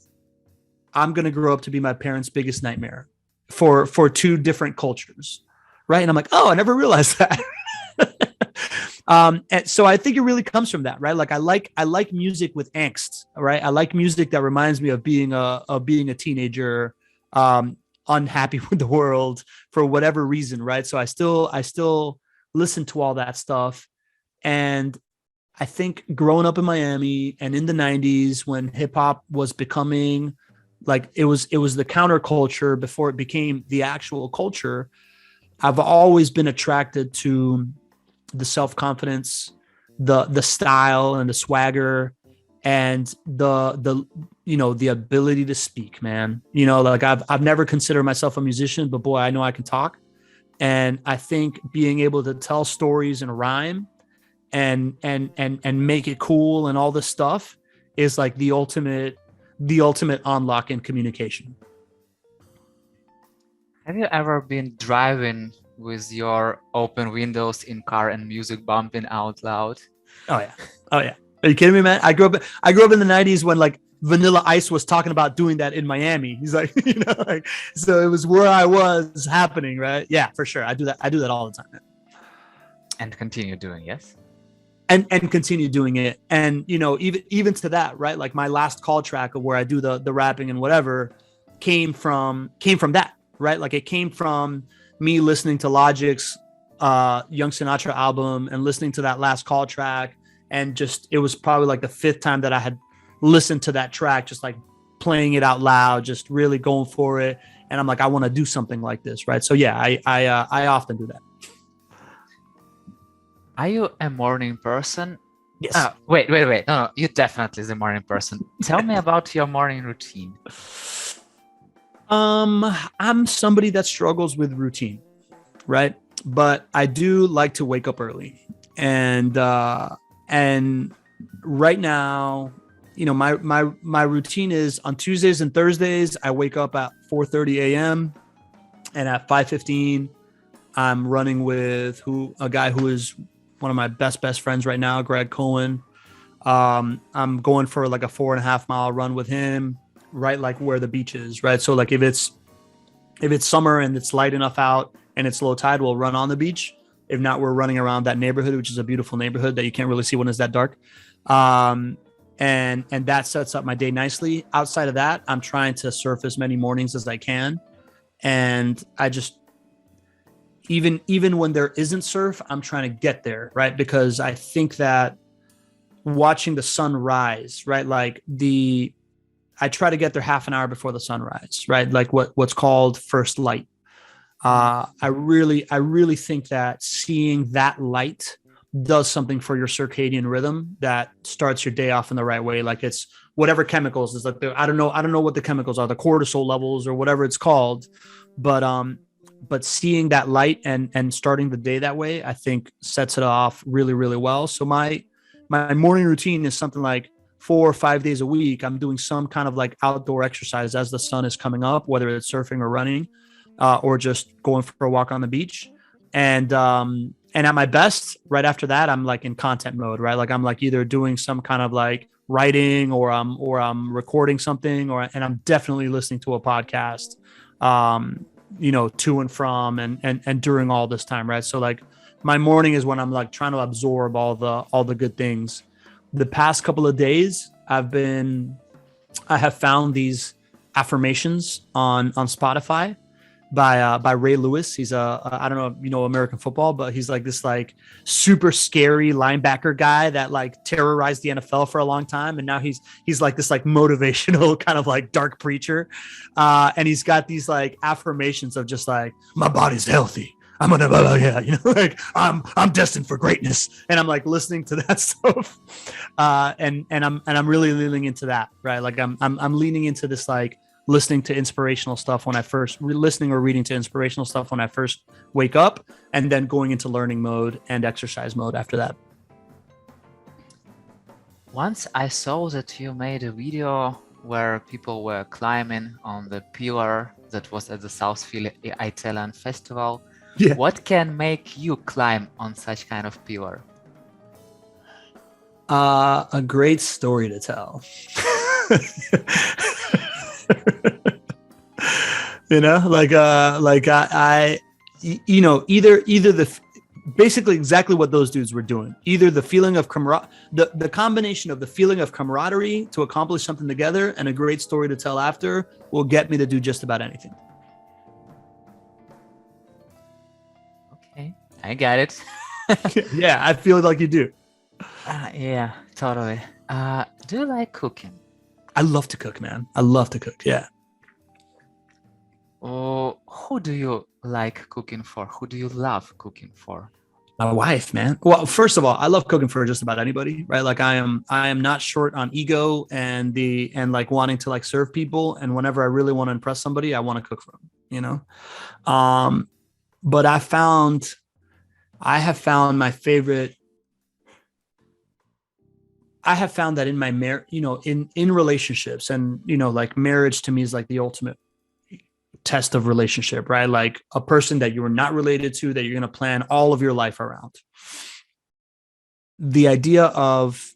I'm going to grow up to be my parents' biggest nightmare for two different cultures." Right? And I'm like, "Oh, I never realized that." And so I think it really comes from that, right? Like I like music with angst, right? I like music that reminds me of being a teenager, unhappy with the world for whatever reason, right? So I still listen to all that stuff. And I think growing up in Miami and in the 90s when hip hop was becoming like it was the counterculture before it became the actual culture, I've always been attracted to the self-confidence, the style and the swagger and the ability to speak, man. Like I've never considered myself a musician, but boy, I know I can talk. And I think being able to tell stories in rhyme and make it cool and all this stuff is like the ultimate unlock in communication. Have you ever been driving with your open windows in car and music bumping out loud? Oh yeah. Oh yeah. Are you kidding me, man? I grew up in the 90s when like Vanilla Ice was talking about doing that in Miami. He's like, like, so it was where I was happening, right? Yeah, for sure. I do that all the time. Man. And continue doing, yes? And continue doing it. And even to that, right? Like my last call track of where I do the rapping and whatever came from that, right? Like it came from me listening to Logic's Young Sinatra album and listening to that last call track. And just, it was probably like the fifth time that I had listened to that track, just like playing it out loud, just really going for it. And I'm like, I want to do something like this. Right. So yeah, I often do that. Are you a morning person? Yes. Wait. No, you're definitely the morning person. Tell me about your morning routine. I'm somebody that struggles with routine, right? But I do like to wake up early. And right now, my routine is on Tuesdays and Thursdays, I wake up at 4:30 a.m. and at 5:15, I'm running with a guy who is one of my best friends right now, Greg Cohen. I'm going for like a 4.5 mile run with him, right? Like where the beach is, right? So like if it's summer and it's light enough out and it's low tide, we'll run on the beach. If not, we're running around that neighborhood, which is a beautiful neighborhood that you can't really see when it's that dark. And that sets up my day nicely. Outside of that, I'm trying to surf as many mornings as I can. And I just, even when there isn't surf, I'm trying to get there, right? Because I think that watching the sun rise, right? Like I try to get there half an hour before the sunrise, right? Like what's called first light. I really think that seeing that light does something for your circadian rhythm that starts your day off in the right way. Like it's whatever chemicals is like I don't know what the chemicals are, the cortisol levels or whatever it's called, but seeing that light and starting the day that way, I think sets it off really, really well. So my morning routine is something like 4 or 5 days a week. I'm doing some kind of like outdoor exercise as the sun is coming up, whether it's surfing or running, or just going for a walk on the beach. And at my best, right after that, I'm like in content mode, right? Like I'm like either doing some kind of like writing or I'm recording something, and I'm definitely listening to a podcast, to and from and during all this time, right? So like my morning is when I'm like trying to absorb all the good things. The past couple of days, I have found these affirmations on Spotify by Ray Lewis. He's I don't know if you know American football, but he's like this like super scary linebacker guy that like terrorized the NFL for a long time, and now he's like this like motivational kind of like dark preacher, and he's got these like affirmations of just like my body's healthy. I'm gonna, yeah, you know, like I'm destined for greatness, and I'm like listening to that stuff, and I'm really leaning into that, right? Like I'm leaning into this like listening to inspirational stuff when I first listening or reading to inspirational stuff when I first wake up, and then going into learning mode and exercise mode after that. Once I saw that you made a video where people were climbing on the pillar that was at the Southfield Italian Festival. Yeah. What can make you climb on such kind of pillar? A great story to tell. You know, like I you know, either the basically exactly what those dudes were doing. Either the feeling of the combination of the feeling of camaraderie to accomplish something together and a great story to tell after will get me to do just about anything. Okay, I got it. Yeah, I feel like you do. Yeah, totally. Do you like cooking? I love to cook, man. I love to cook. Yeah. Oh, who do you like cooking for? Who do you love cooking for? My wife, man. Well, first of all, I love cooking for just about anybody, right? Like I am not short on ego and like wanting to like serve people. And whenever I really want to impress somebody, I want to cook for them, you know? But I have found my favorite. I have found that in my in relationships, and, you know, like marriage to me is like the ultimate test of relationship, right? Like a person that you're not related to, that you're going to plan all of your life around. The idea of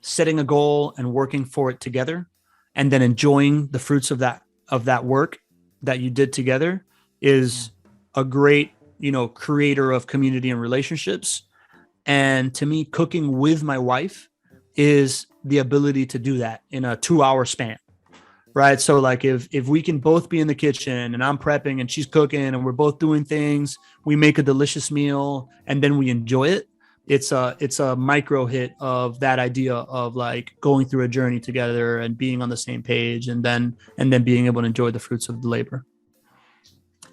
setting a goal and working for it together, and then enjoying the fruits of that work that you did together is a great, you know, creator of community and relationships. And to me, cooking with my wife is the ability to do that in a 2-hour span. Right. So like if we can both be in the kitchen and I'm prepping and she's cooking and we're both doing things, we make a delicious meal and then we enjoy it. It's a micro hit of that idea of like going through a journey together and being on the same page, and then being able to enjoy the fruits of the labor.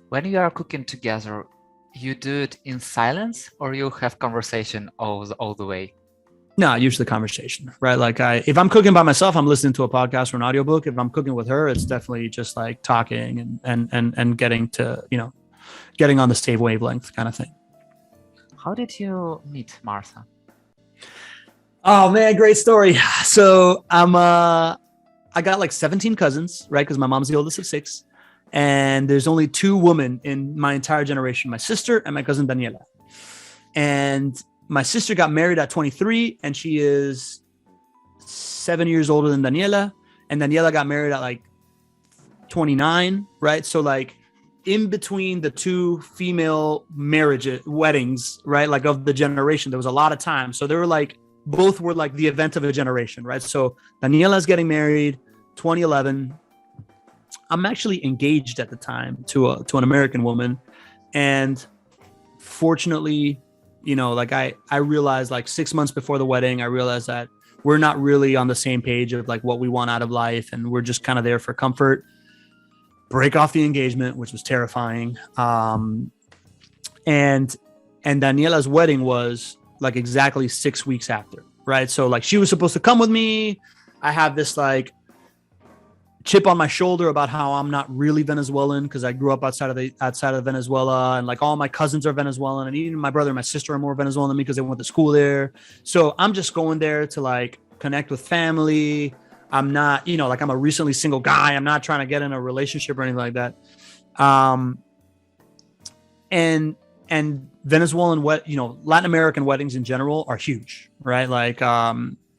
When you are cooking together, you do it in silence or you have conversation all the way? No, usually conversation, right? Like if I'm cooking by myself, I'm listening to a podcast or an audiobook. If I'm cooking with her, it's definitely just like talking and getting to, you know, getting on the same wavelength kind of thing. How did you meet Martha? Oh man, great story. So I got like 17 cousins, right? Because my mom's the oldest of 6. And there's only 2 women in my entire generation, my sister and my cousin Daniela. And my sister got married at 23, and she is 7 years older than Daniela. And Daniela got married at like 29, right? So like in between the 2 female weddings, right? Like of the generation, there was a lot of time. So they were like, both were like the event of a generation, right? So Daniela's getting married, 2011. I'm actually engaged at the time to an American woman. And fortunately, you know, like I realized like 6 months before the wedding, I realized that we're not really on the same page of like what we want out of life. And we're just kind of there for comfort. Break off the engagement, which was terrifying. And Daniela's wedding was like exactly 6 weeks after, right? So like she was supposed to come with me. I have this like chip on my shoulder about how I'm not really Venezuelan because I grew up outside of Venezuela, and like all my cousins are Venezuelan, and even my brother and my sister are more Venezuelan than me because they went to school there. So I'm just going there to like connect with family. I'm not, you know, like I'm a recently single guy. I'm not trying to get in a relationship or anything like that. And Venezuelan Latin American weddings in general are huge, right? Like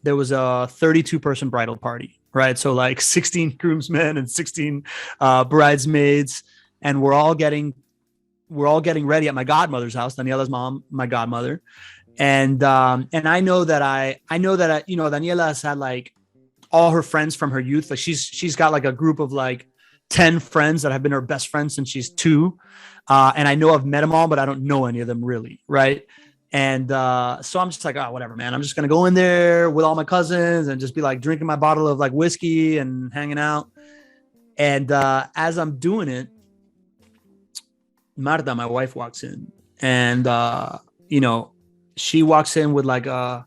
there was a 32-person bridal party. Right. So like 16 groomsmen and 16 bridesmaids. And we're all getting ready at my godmother's house, Daniela's mom, my godmother. And I know that you know, Daniela has had like all her friends from her youth. Like she's got like a group of like 10 friends that have been her best friends since she's 2. And I know I've met them all, but I don't know any of them really. Right. And so I'm just like, oh, whatever, man. I'm just going to go in there with all my cousins and just be like drinking my bottle of like whiskey and hanging out. And as I'm doing it, Marta, my wife, walks in. And, she walks in with like a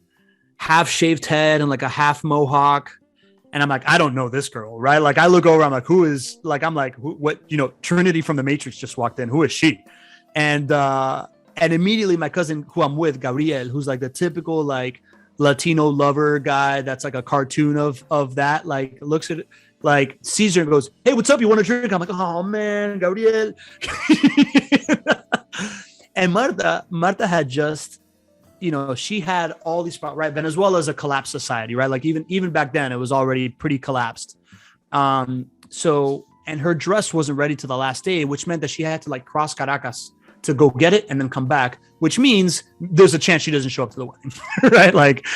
half shaved head and like a half mohawk. And I'm like, I don't know this girl, right? Like I look over, I'm like, who is like, I'm like, what, Trinity from the Matrix just walked in. Who is she? And immediately my cousin who I'm with, Gabriel, who's like the typical like Latino lover guy. That's like a cartoon of that, like looks at it, like sees her and goes, hey, what's up? You want a drink? I'm like, oh man, Gabriel. And Marta had just, she had all these problems, right? Venezuela is a collapsed society, right? Like even back then, it was already pretty collapsed. So, and her dress wasn't ready to the last day, which meant that she had to like cross Caracas to go get it and then come back, which means there's a chance she doesn't show up to the wedding, right? Like,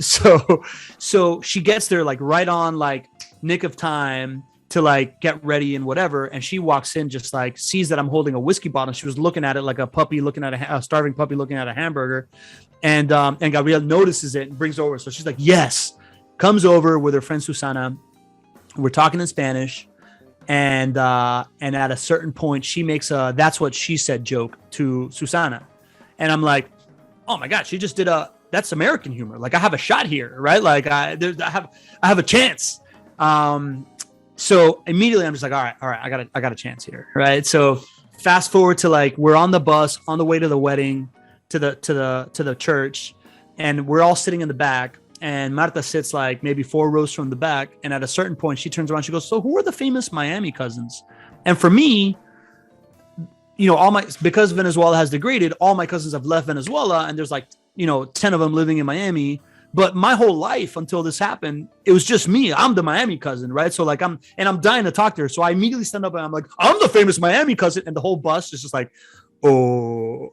so she gets there like right on like nick of time to like get ready and whatever. And she walks in, just like sees that I'm holding a whiskey bottle. She was looking at it like a puppy looking at a starving puppy looking at a hamburger. And Gabriel notices it and brings it over. So she's like, yes, comes over with her friend Susana. We're talking in Spanish. And at a certain point, she makes a "that's what she said" joke to Susana, and I'm like, "Oh my god, she just did that's American humor. Like I have a shot here, right? Like I have a chance." So immediately I'm just like, all right, I got a chance here, right? So fast forward to like we're on the bus on the way to the wedding, to the church, and we're all sitting in the back. And Marta sits like maybe 4 rows from the back. And at a certain point, she turns around. She goes, so who are the famous Miami cousins? And for me, because Venezuela has degraded, all my cousins have left Venezuela. And there's like, 10 of them living in Miami. But my whole life until this happened, it was just me. I'm the Miami cousin, right? So like I'm dying to talk to her. So I immediately stand up and I'm like, I'm the famous Miami cousin. And the whole bus is just like, oh.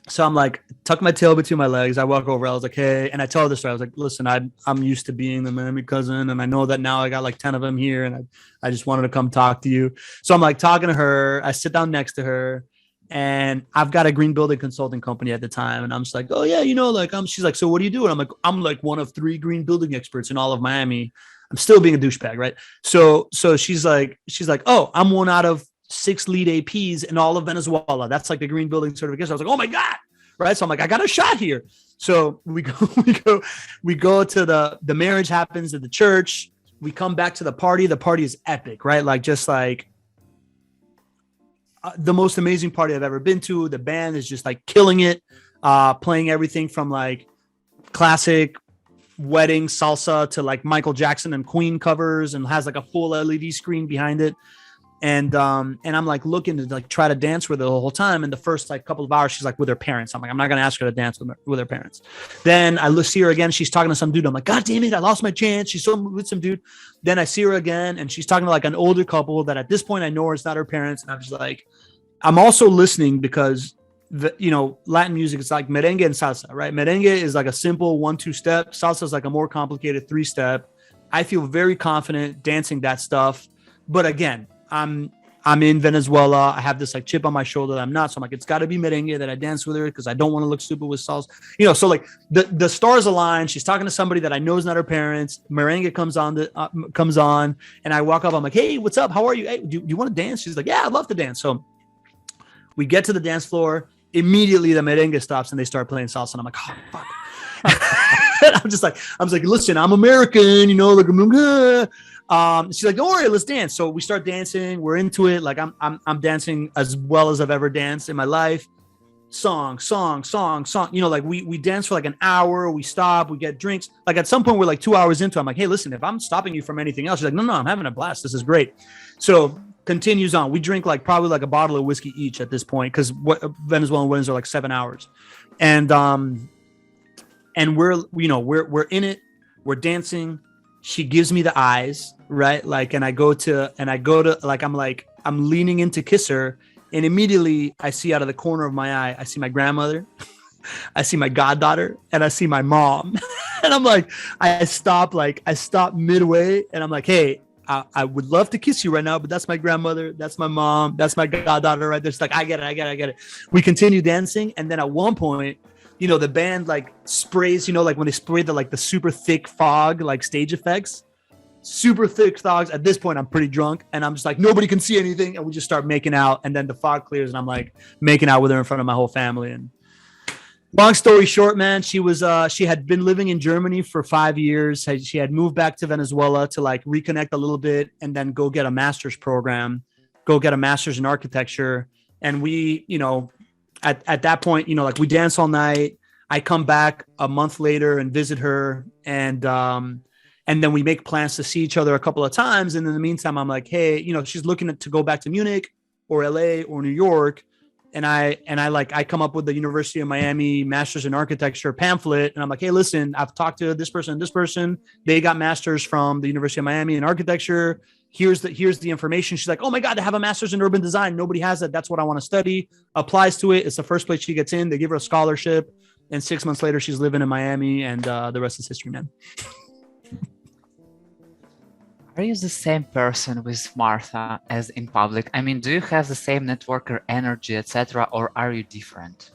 So I'm like, tuck my tail between my legs. I walk over. I was like, hey, and I tell her this story. I was like, listen, I'm used to being the Miami cousin, and I know that now I got like 10 of them here, and I just wanted to come talk to you. So I'm like talking to her. I sit down next to her, and I've got a green building consulting company at the time, and I'm just like, oh yeah, she's like, so what do you do? And I'm like one of 3 green building experts in all of Miami. I'm still being a douchebag, right? So she's like, oh, I'm 1 out of 6 lead APs in all of Venezuela. That's like the green building certification. I was like, oh my God. Right. So I'm like, I got a shot here. So we go to the marriage happens at the church. We come back to the party. The party is epic, right? Like just like the most amazing party I've ever been to. The band is just like killing it, playing everything from like classic wedding salsa to like Michael Jackson and Queen covers, and has like a full LED screen behind it. And I'm like looking to like try to dance with her the whole time. And the first like couple of hours, she's like with her parents. I'm like, I'm not going to ask her to dance with her parents. Then I see her again. She's talking to some dude. I'm like, God damn it. I lost my chance. She's with some dude. Then I see her again and she's talking to like an older couple that at this point I know it's not her parents. And I'm just like, I'm also listening because Latin music is like merengue and salsa, right? Merengue is like a simple 1-2 step. Salsa is like a more complicated 3-step. I feel very confident dancing that stuff. But again, I'm in Venezuela. I have this like chip on my shoulder that I'm not. So I'm like, it's got to be merengue that I dance with her because I don't want to look stupid with salsa. So like the stars align. She's talking to somebody that I know is not her parents. Merengue comes on, and I walk up. I'm like, hey, what's up? How are you? Hey, do you want to dance? She's like, yeah, I'd love to dance. So we get to the dance floor. Immediately the merengue stops and they start playing salsa. And I'm like, oh fuck. I was like, listen, I'm American, like she's like, don't worry, let's dance. So we start dancing. We're into it. Like I'm dancing as well as I've ever danced in my life. Song. Like we dance for like an hour. We stop. We get drinks. Like at some point we're like 2 hours into it. I'm like, hey, listen, if I'm stopping you from anything else, she's like, no, I'm having a blast. This is great. So continues on. We drink like probably like a bottle of whiskey each at this point because Venezuelan weddings are like 7 hours, and we're in it. We're dancing. She gives me the eyes, right? Like, and I go to like, I'm leaning in to kiss her. And immediately I see out of the corner of my eye, I see my grandmother I see my goddaughter, and I see my mom. And I'm like, I stop midway, and I'm like, hey, I would love to kiss you right now, but that's my grandmother, that's my mom, that's my goddaughter right there. She's like, I get it. We continue dancing, and then at one point, the band like sprays, like when they spray the super thick fog, like stage effects, super thick fogs. At this point, I'm pretty drunk, and I'm just like, nobody can see anything, and we just start making out, and then the fog clears, and I'm like making out with her in front of my whole family. And long story short, man, she had been living in Germany for 5 years. She had moved back to Venezuela to like reconnect a little bit and then go get a master's program, go get a master's in architecture. And we, at that point, like we dance all night. I come back a month later and visit her, and then we make plans to see each other a couple of times. And in the meantime, I'm like, hey, she's looking to go back to Munich or LA or New York. And I come up with the University of Miami Masters in Architecture pamphlet. And I'm like, hey, listen, I've talked to this person and this person. They got masters from the University of Miami in architecture. Here's the information. She's like, oh my God, they have a master's in urban design. Nobody has that. That's what I want to study. Applies to it. It's the first place she gets in. They give her a scholarship. And 6 months later, she's living in Miami, and the rest is history, man. Are you the same person with Martha as in public? I mean, do you have the same networker energy, etc., or are you different?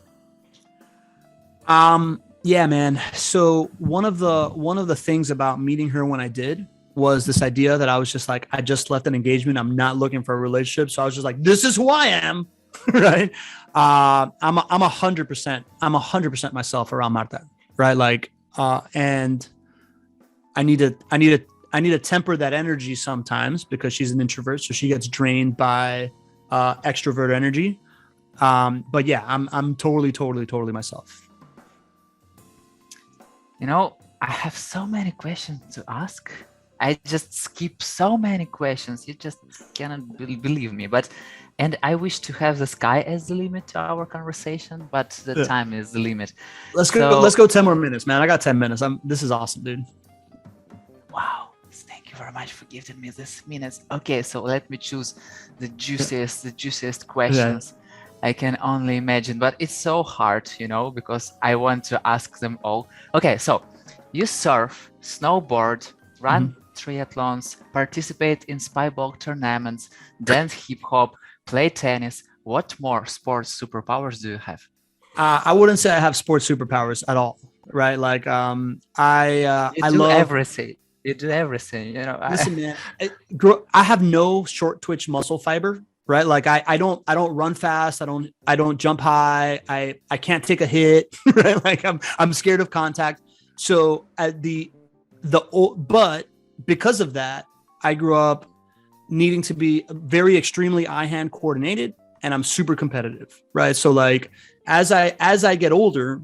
Yeah, man. So one of the things about meeting her when I did was this idea that I was just like, I just left an engagement. I'm not looking for a relationship. So I was just like, this is who I am. Right. I'm 100%. I'm 100% myself around Marta. Right. Like, and I need to temper that energy sometimes because she's an introvert. So she gets drained by, extrovert energy. But yeah, I'm totally myself. I have so many questions to ask. I just skip so many questions. You just cannot believe me. And I wish to have the sky as the limit to our conversation, but the time is the limit. Let's go 10 more minutes, man. I got 10 minutes. This is awesome, dude. Wow. Thank you very much for giving me this minutes. Okay, so let me choose the juiciest questions. I can only imagine, but it's so hard, because I want to ask them all. Okay, so you surf, snowboard, run triathlons, participate in spyball tournaments, dance hip hop, play tennis. What more sports superpowers do you have? I wouldn't say I have sports superpowers at all, right? Like, I love everything. You do everything, Listen, man, I have no short twitch muscle fiber, right? Like I don't run fast. I don't jump high. I can't take a hit, right? Like I'm scared of contact. So but because of that, I grew up needing to be very extremely eye-hand coordinated, and I'm super competitive, right? So like as I get older,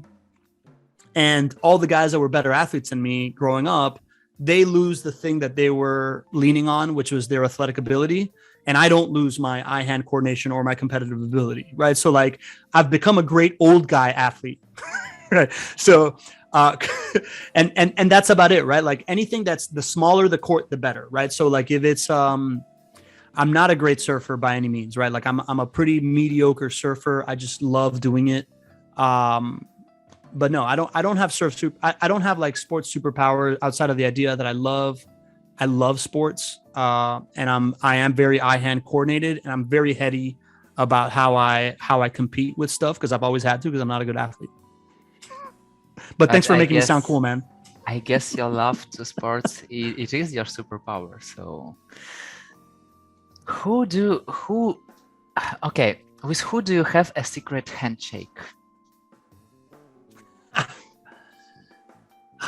and all the guys that were better athletes than me growing up, they lose the thing that they were leaning on, which was their athletic ability. And I don't lose my eye-hand coordination or my competitive ability, right? So like I've become a great old guy athlete, right? So, and that's about it, right? Like anything that's the smaller the court, the better, right? So like if it's, I'm not a great surfer by any means, right? Like I'm a pretty mediocre surfer. I just love doing it. But no, I don't have I don't have like sports superpower outside of the idea that I love sports. And I am very eye-hand coordinated, and I'm very heady about how I compete with stuff, because I've always had to, because I'm not a good athlete. But thanks for making me sound cool, man. I guess your love to sports, it is your superpower. So with who do you have a secret handshake?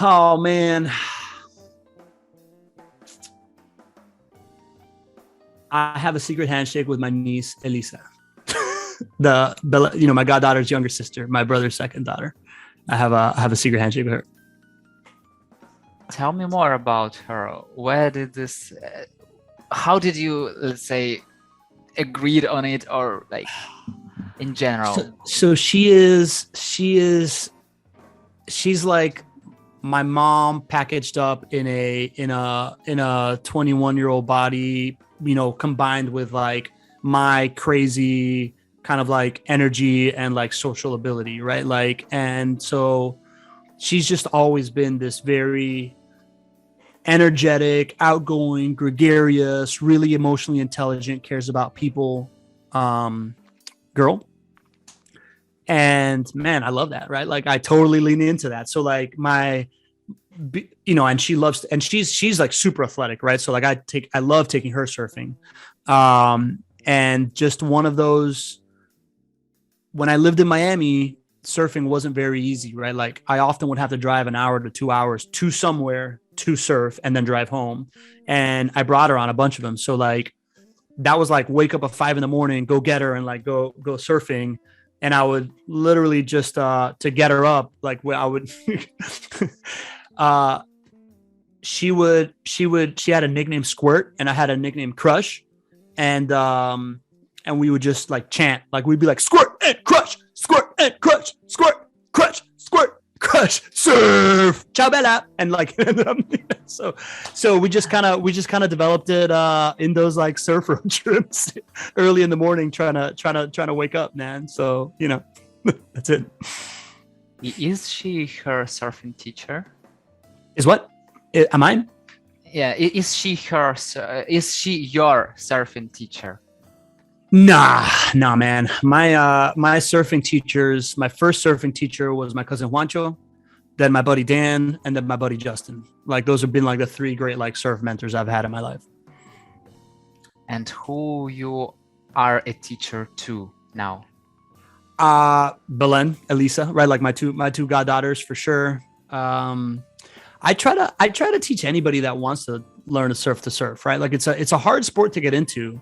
Oh man, I have a secret handshake with my niece Elisa, my goddaughter's younger sister, my brother's second daughter. I have a secret handshake with her. Tell me more about her. Where did this? How did you, let's say, agreed on it, or like in general? So she's like my mom packaged up in a 21-year-old body, combined with like my crazy kind of like energy and like social ability, right? Like, and so she's just always been this very energetic, outgoing, gregarious, really emotionally intelligent, cares about people, girl. And man, I love that, right? Like I totally lean into that. So like and she loves, and she's like super athletic, right? So like I love taking her surfing. And just one of those, when I lived in Miami, surfing wasn't very easy, right? Like I often would have to drive an hour to 2 hours to somewhere to surf and then drive home. And I brought her on a bunch of them. So like that was like wake up at 5 a.m, go get her and like go surfing. And I would literally just to get her up, like I would she had a nickname Squirt and I had a nickname Crush. And we would just like chant, like we'd be like squirt and crush, squirt and crush, squirt, crush, squirt, crush, surf, ciao bella, and like so we just kind of developed it in those like surf road trips early in the morning, trying to wake up, man. So that's it. Is she her surfing teacher? Is what? Am I? Yeah, is she your surfing teacher? Nah, man. My surfing teachers, my first surfing teacher was my cousin Juancho, then my buddy Dan, and then my buddy Justin. Like those have been like the three great like surf mentors I've had in my life. And who you are a teacher to now? Belen, Elisa, right? Like my two goddaughters for sure. I try to teach anybody that wants to learn to surf, right? Like it's a hard sport to get into.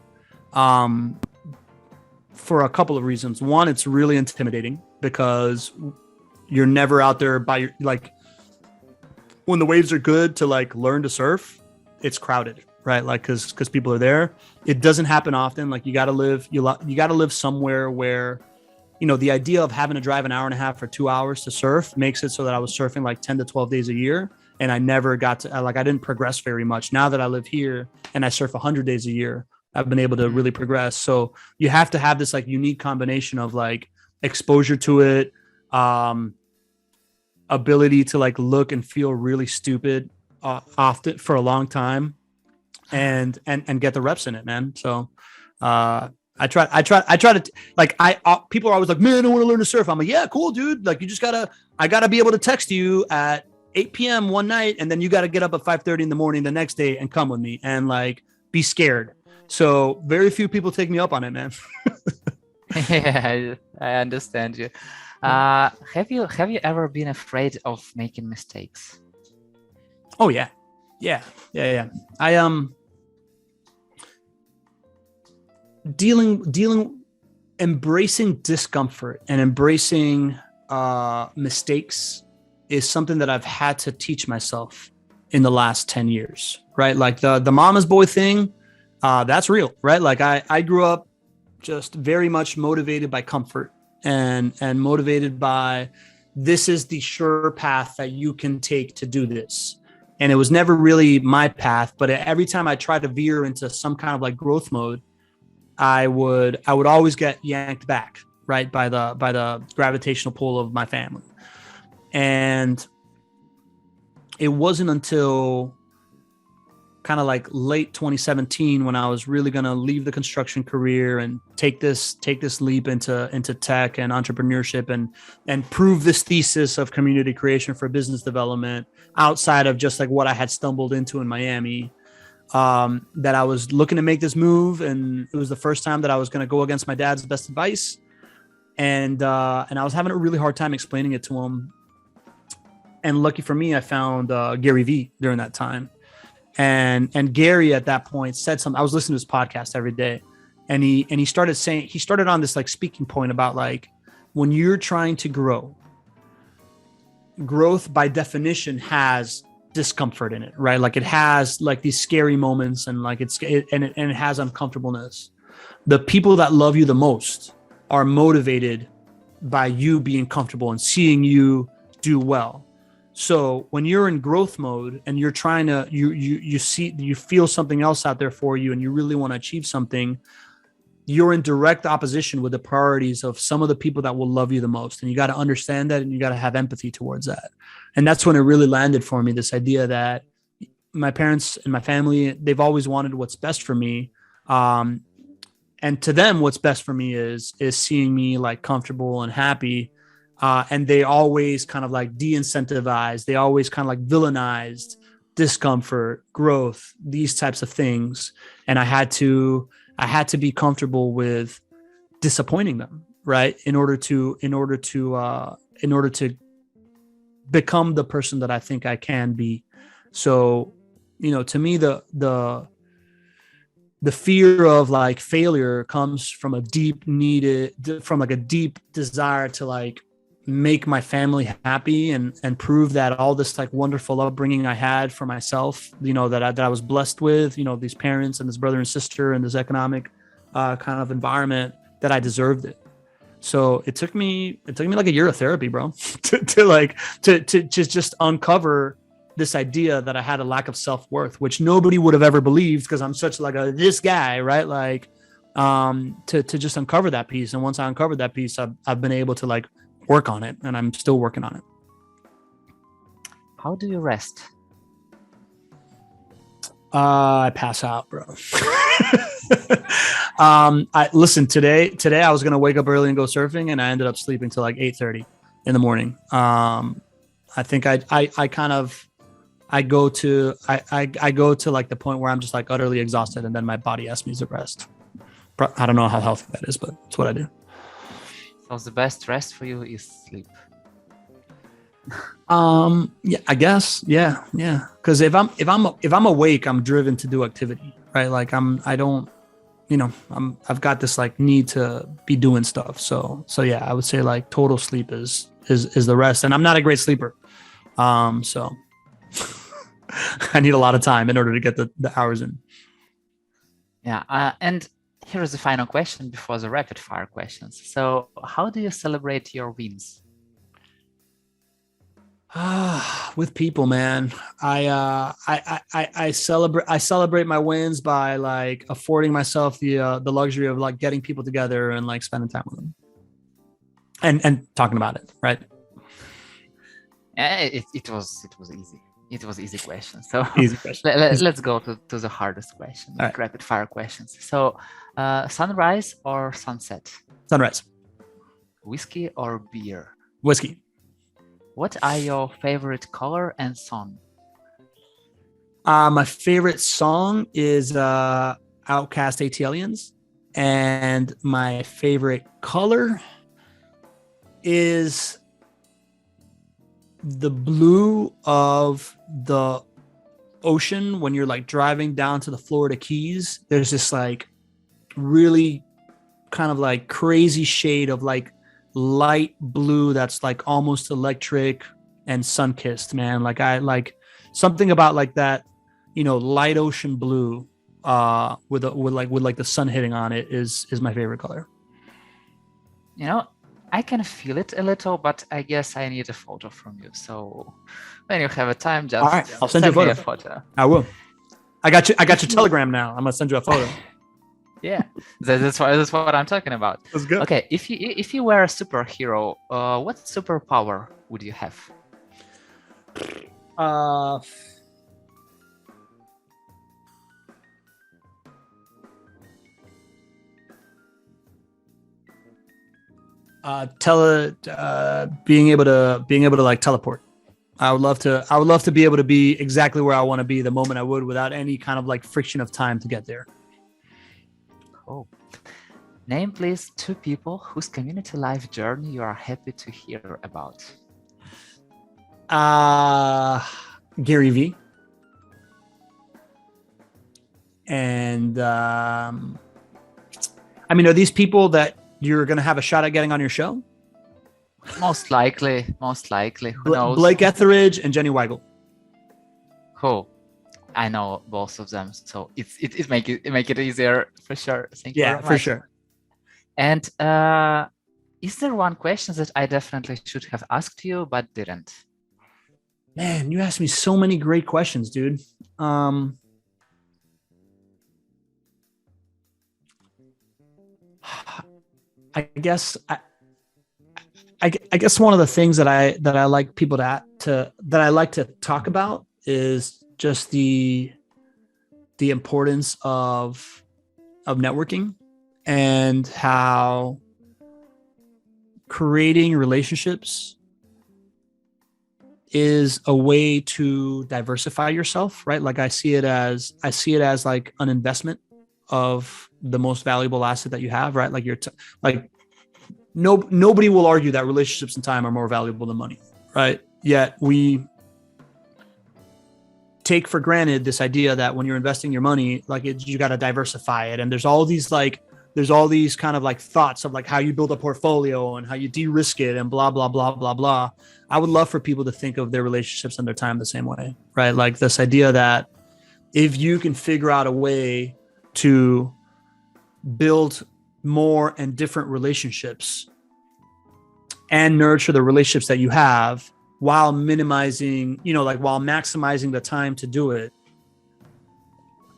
For a couple of reasons. One, it's really intimidating because you're never out there like when the waves are good to like learn to surf, it's crowded, right? Like because people are there. It doesn't happen often. Like you got to live somewhere where, the idea of having to drive an hour and a half or 2 hours to surf makes it so that I was surfing like 10 to 12 days a year. And I never got to, I didn't progress very much. Now that I live here and I surf 100 days a year, I've been able to really progress. So you have to have this like unique combination of like exposure to it, ability to like look and feel really stupid often for a long time, and get the reps in it, man. So I try to like people are always like, man, I want to learn to surf. I'm like, yeah, cool, dude. Like I gotta be able to text you at 8 p.m. one night, and then you got to get up at 5:30 in the morning the next day and come with me and like be scared. So very few people take me up on it, man. Yeah, I understand you. Have you ever been afraid of making mistakes? Oh yeah. I embracing discomfort and embracing mistakes is something that I've had to teach myself in the last 10 years, right? Like the mama's boy thing. That's real, right? Like I grew up just very much motivated by comfort and motivated by this is the sure path that you can take to do this. And it was never really my path, but every time I tried to veer into some kind of like growth mode, I would always get yanked back, right, by the gravitational pull of my family. And it wasn't until kind of like late 2017 when I was really going to leave the construction career and take this leap into tech and entrepreneurship and prove this thesis of community creation for business development outside of just like what I had stumbled into in Miami, that I was looking to make this move. And it was the first time that I was going to go against my dad's best advice. And I was having a really hard time explaining it to him. And lucky for me, I found Gary Vee during that time. And Gary at that point said something. I was listening to his podcast every day, and he started on this like speaking point about like when you're trying to grow, growth by definition has discomfort in it, right? Like it has like these scary moments and like it has uncomfortableness. The people that love you the most are motivated by you being comfortable and seeing you do well. So when you're in growth mode and you're trying to, you feel something else out there for you and you really want to achieve something, you're in direct opposition with the priorities of some of the people that will love you the most. And you got to understand that, and you got to have empathy towards that. And that's when it really landed for me, this idea that my parents and my family, they've always wanted what's best for me. Um, and to them, what's best for me is seeing me like comfortable and happy. And they always kind of like de-incentivized. They always kind of like villainized discomfort, growth, these types of things. And I had to be comfortable with disappointing them, right? In order to become the person that I think I can be. So, to me, the fear of like failure comes from from like a deep desire to like make my family happy and prove that all this like wonderful upbringing I had for myself, that I was blessed with, these parents and this brother and sister and this economic kind of environment, that I deserved it. So it took me like a year of therapy, bro, to just uncover this idea that I had a lack of self-worth, which nobody would have ever believed, because I'm such like this guy, right? Like, to just uncover that piece. And once I uncovered that piece, I've been able to like work on it, and I'm still working on it. How do you rest? I pass out, bro. I listen today. I was gonna wake up early and go surfing, and I ended up sleeping till like 8:30 in the morning. I think I kind of I go to like the point where I'm just like utterly exhausted, and then my body asks me to rest. I don't know how healthy that is, but it's what I do. So the best rest for you is sleep. Yeah, I guess. Yeah. Because if I'm awake, I'm driven to do activity, right? Like I've got this like need to be doing stuff. So yeah, I would say like total sleep is the rest. And I'm not a great sleeper. So I need a lot of time in order to get the hours in. Yeah, and here is the final question before the rapid fire questions. So how do you celebrate your wins? With people, man. I celebrate my wins by like affording myself the luxury of like getting people together and like spending time with them and talking about it, right? It was easy. It was easy question. So Easy question. let's go to the hardest question, like right. rapid fire questions. So sunrise or sunset? Sunrise. Whiskey or beer? Whiskey. What are your favorite color and song? My favorite song is Outcast ATLiens, and my favorite color is the blue of the ocean. When you're like driving down to the Florida Keys, there's this like really kind of like crazy shade of like light blue that's like almost electric and sun-kissed, man. Like I like something about like that, light ocean blue with like the sun hitting on it is my favorite color. I can feel it a little, but I guess I need a photo from you. So when you have a time, just, all right, I'll send you a photo. I will. I got your Telegram now. I'm gonna send you a photo. Yeah, that's what I'm talking about. That's good. Okay, if you were a superhero, what superpower would you have? Being able to like teleport. I would love to be able to be exactly where I want to be the moment I would, without any kind of like friction of time to get there. Oh, name please 2 people whose community life journey you are happy to hear about. Gary V. And are these people that you're going to have a shot at getting on your show? Most likely. Who knows? Blake Etheridge and Jenny Weigel. Cool. I know both of them, so it make it easier for sure. Thank you very much. For sure. And is there one question that I definitely should have asked you but didn't? Man, you asked me so many great questions, dude. I guess I guess one of the things that I like people that I like to talk about is just the importance of networking and how creating relationships is a way to diversify yourself, right? Like I see it as like an investment of the most valuable asset that you have, right? Like like nobody will argue that relationships and time are more valuable than money, right? Yet we take for granted this idea that when you're investing your money, like you got to diversify it. And there's all these kind of like thoughts of like how you build a portfolio and how you de-risk it and blah, blah, blah, blah, blah. I would love for people to think of their relationships and their time the same way, right? Like this idea that if you can figure out a way to build more and different relationships and nurture the relationships that you have while minimizing, like while maximizing the time to do it,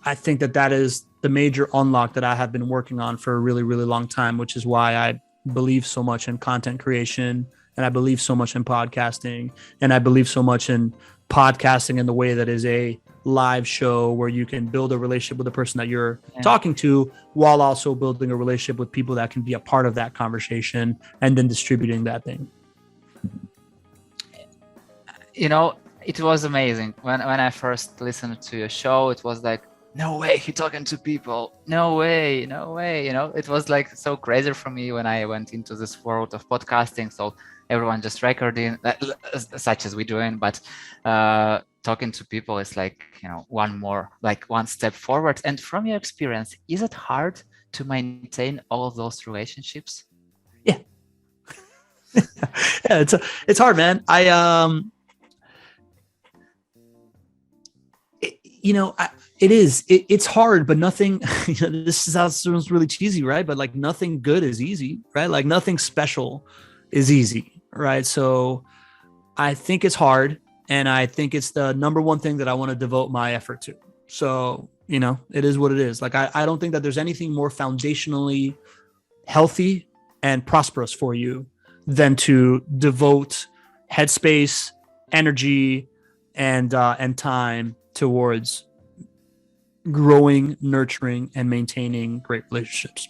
I think that is the major unlock that I have been working on for a really, really long time, which is why I believe so much in content creation, and I believe so much in podcasting, and I believe so much in podcasting in the way that is a live show where you can build a relationship with the person that you're talking to while also building a relationship with people that can be a part of that conversation and then distributing that thing. It was amazing when I first listened to your show. It was like, no way he talking to people, no way. It was like so crazy for me when I went into this world of podcasting. So everyone just recording, such as we're doing, but talking to people is like, one step forward. And from your experience, is it hard to maintain all of those relationships? Yeah. Yeah, it's hard, man. It's hard, but nothing, this sounds really cheesy, right? But like nothing good is easy, right? Like nothing special is easy, right? So I think it's hard, and I think it's the number one thing that I want to devote my effort to. So, it is what it is. Like, I don't think that there's anything more foundationally healthy and prosperous for you than to devote headspace, energy, and time towards growing, nurturing, and maintaining great relationships.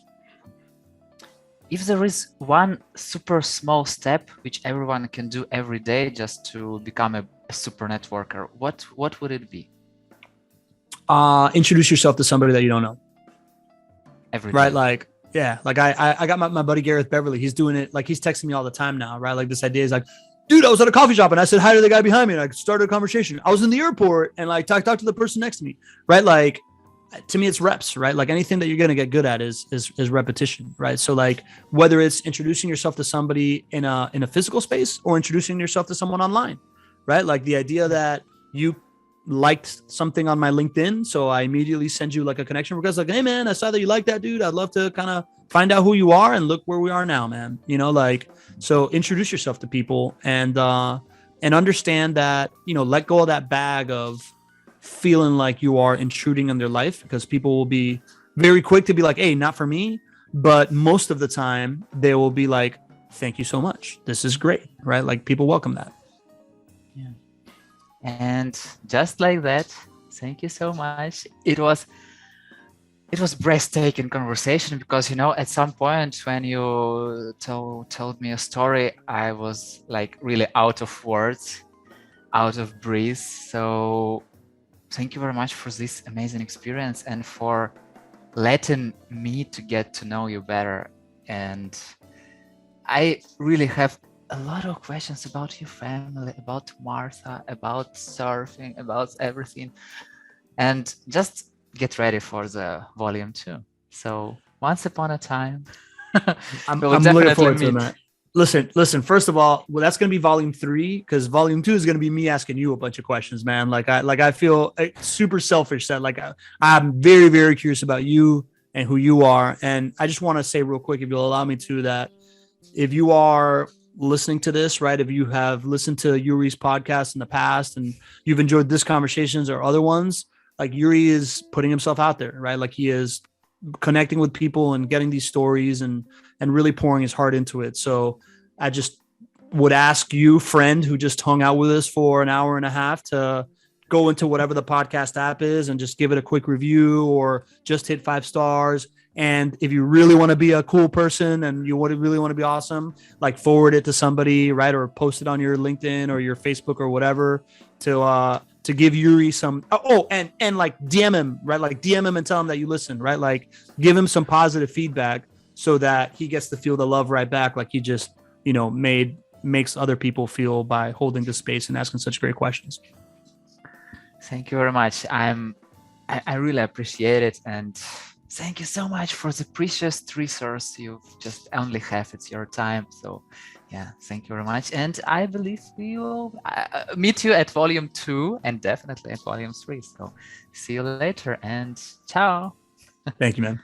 If there is one super small step which everyone can do every day just to become a super networker, what would it be? Introduce yourself to somebody that you don't know. Every day. Right? Like, yeah, like I got my buddy Gareth Beverly. He's doing it. Like, he's texting me all the time now, right? Like, this idea is like, dude, I was at a coffee shop and I said hi to the guy behind me and I started a conversation. I was in the airport and like talked to the person next to me, right? Like, to me, it's reps, right? Like anything that you're going to get good at is repetition, right? So like whether it's introducing yourself to somebody in a physical space or introducing yourself to someone online, right? Like the idea that you liked something on my LinkedIn, so I immediately send you like a connection request, like, hey man, I saw that you like that, dude. I'd love to kind of find out who you are and look where we are now, man. Like, so introduce yourself to people and understand that, let go of that bag of feeling like you are intruding on their life, because people will be very quick to be like, hey, not for me. But most of the time they will be like, thank you so much. This is great, right? Like people welcome that. Yeah. And just like that, thank you so much. It was breathtaking conversation because, at some point when you told me a story, I was like really out of words, out of breath. So thank you very much for this amazing experience and for letting me to get to know you better. And I really have a lot of questions about your family, about Martha, about surfing, about everything. And just get ready for the volume 2. So once upon a time, I'm looking forward to it, man. Listen, first of all, well, that's going to be volume 3, because volume 2 is going to be me asking you a bunch of questions, man. I feel super selfish that like I'm very, very curious about you and who you are. And I just want to say real quick, if you'll allow me to, that if you are listening to this, right, if you have listened to Yuri's podcast in the past and you've enjoyed this conversations or other ones, like Yuri is putting himself out there, right? Like he is connecting with people and getting these stories and really pouring his heart into it. So I just would ask you, friend, who just hung out with us for an hour and a half, to go into whatever the podcast app is and just give it a quick review or just hit 5 stars. And if you really want to be a cool person and you really want to be awesome, like forward it to somebody, right? Or post it on your LinkedIn or your Facebook or whatever to give Yuri some, and like DM him, right? Like DM him and tell him that you listen, right? Like give him some positive feedback so that he gets to feel the love right back. Like he just, makes other people feel by holding the space and asking such great questions. Thank you very much. I really appreciate it, and thank you so much for the precious resource you've just only have. It's your time. So yeah, thank you very much. And I believe we will meet you at volume 2 and definitely at volume 3. So see you later and ciao. Thank you, man.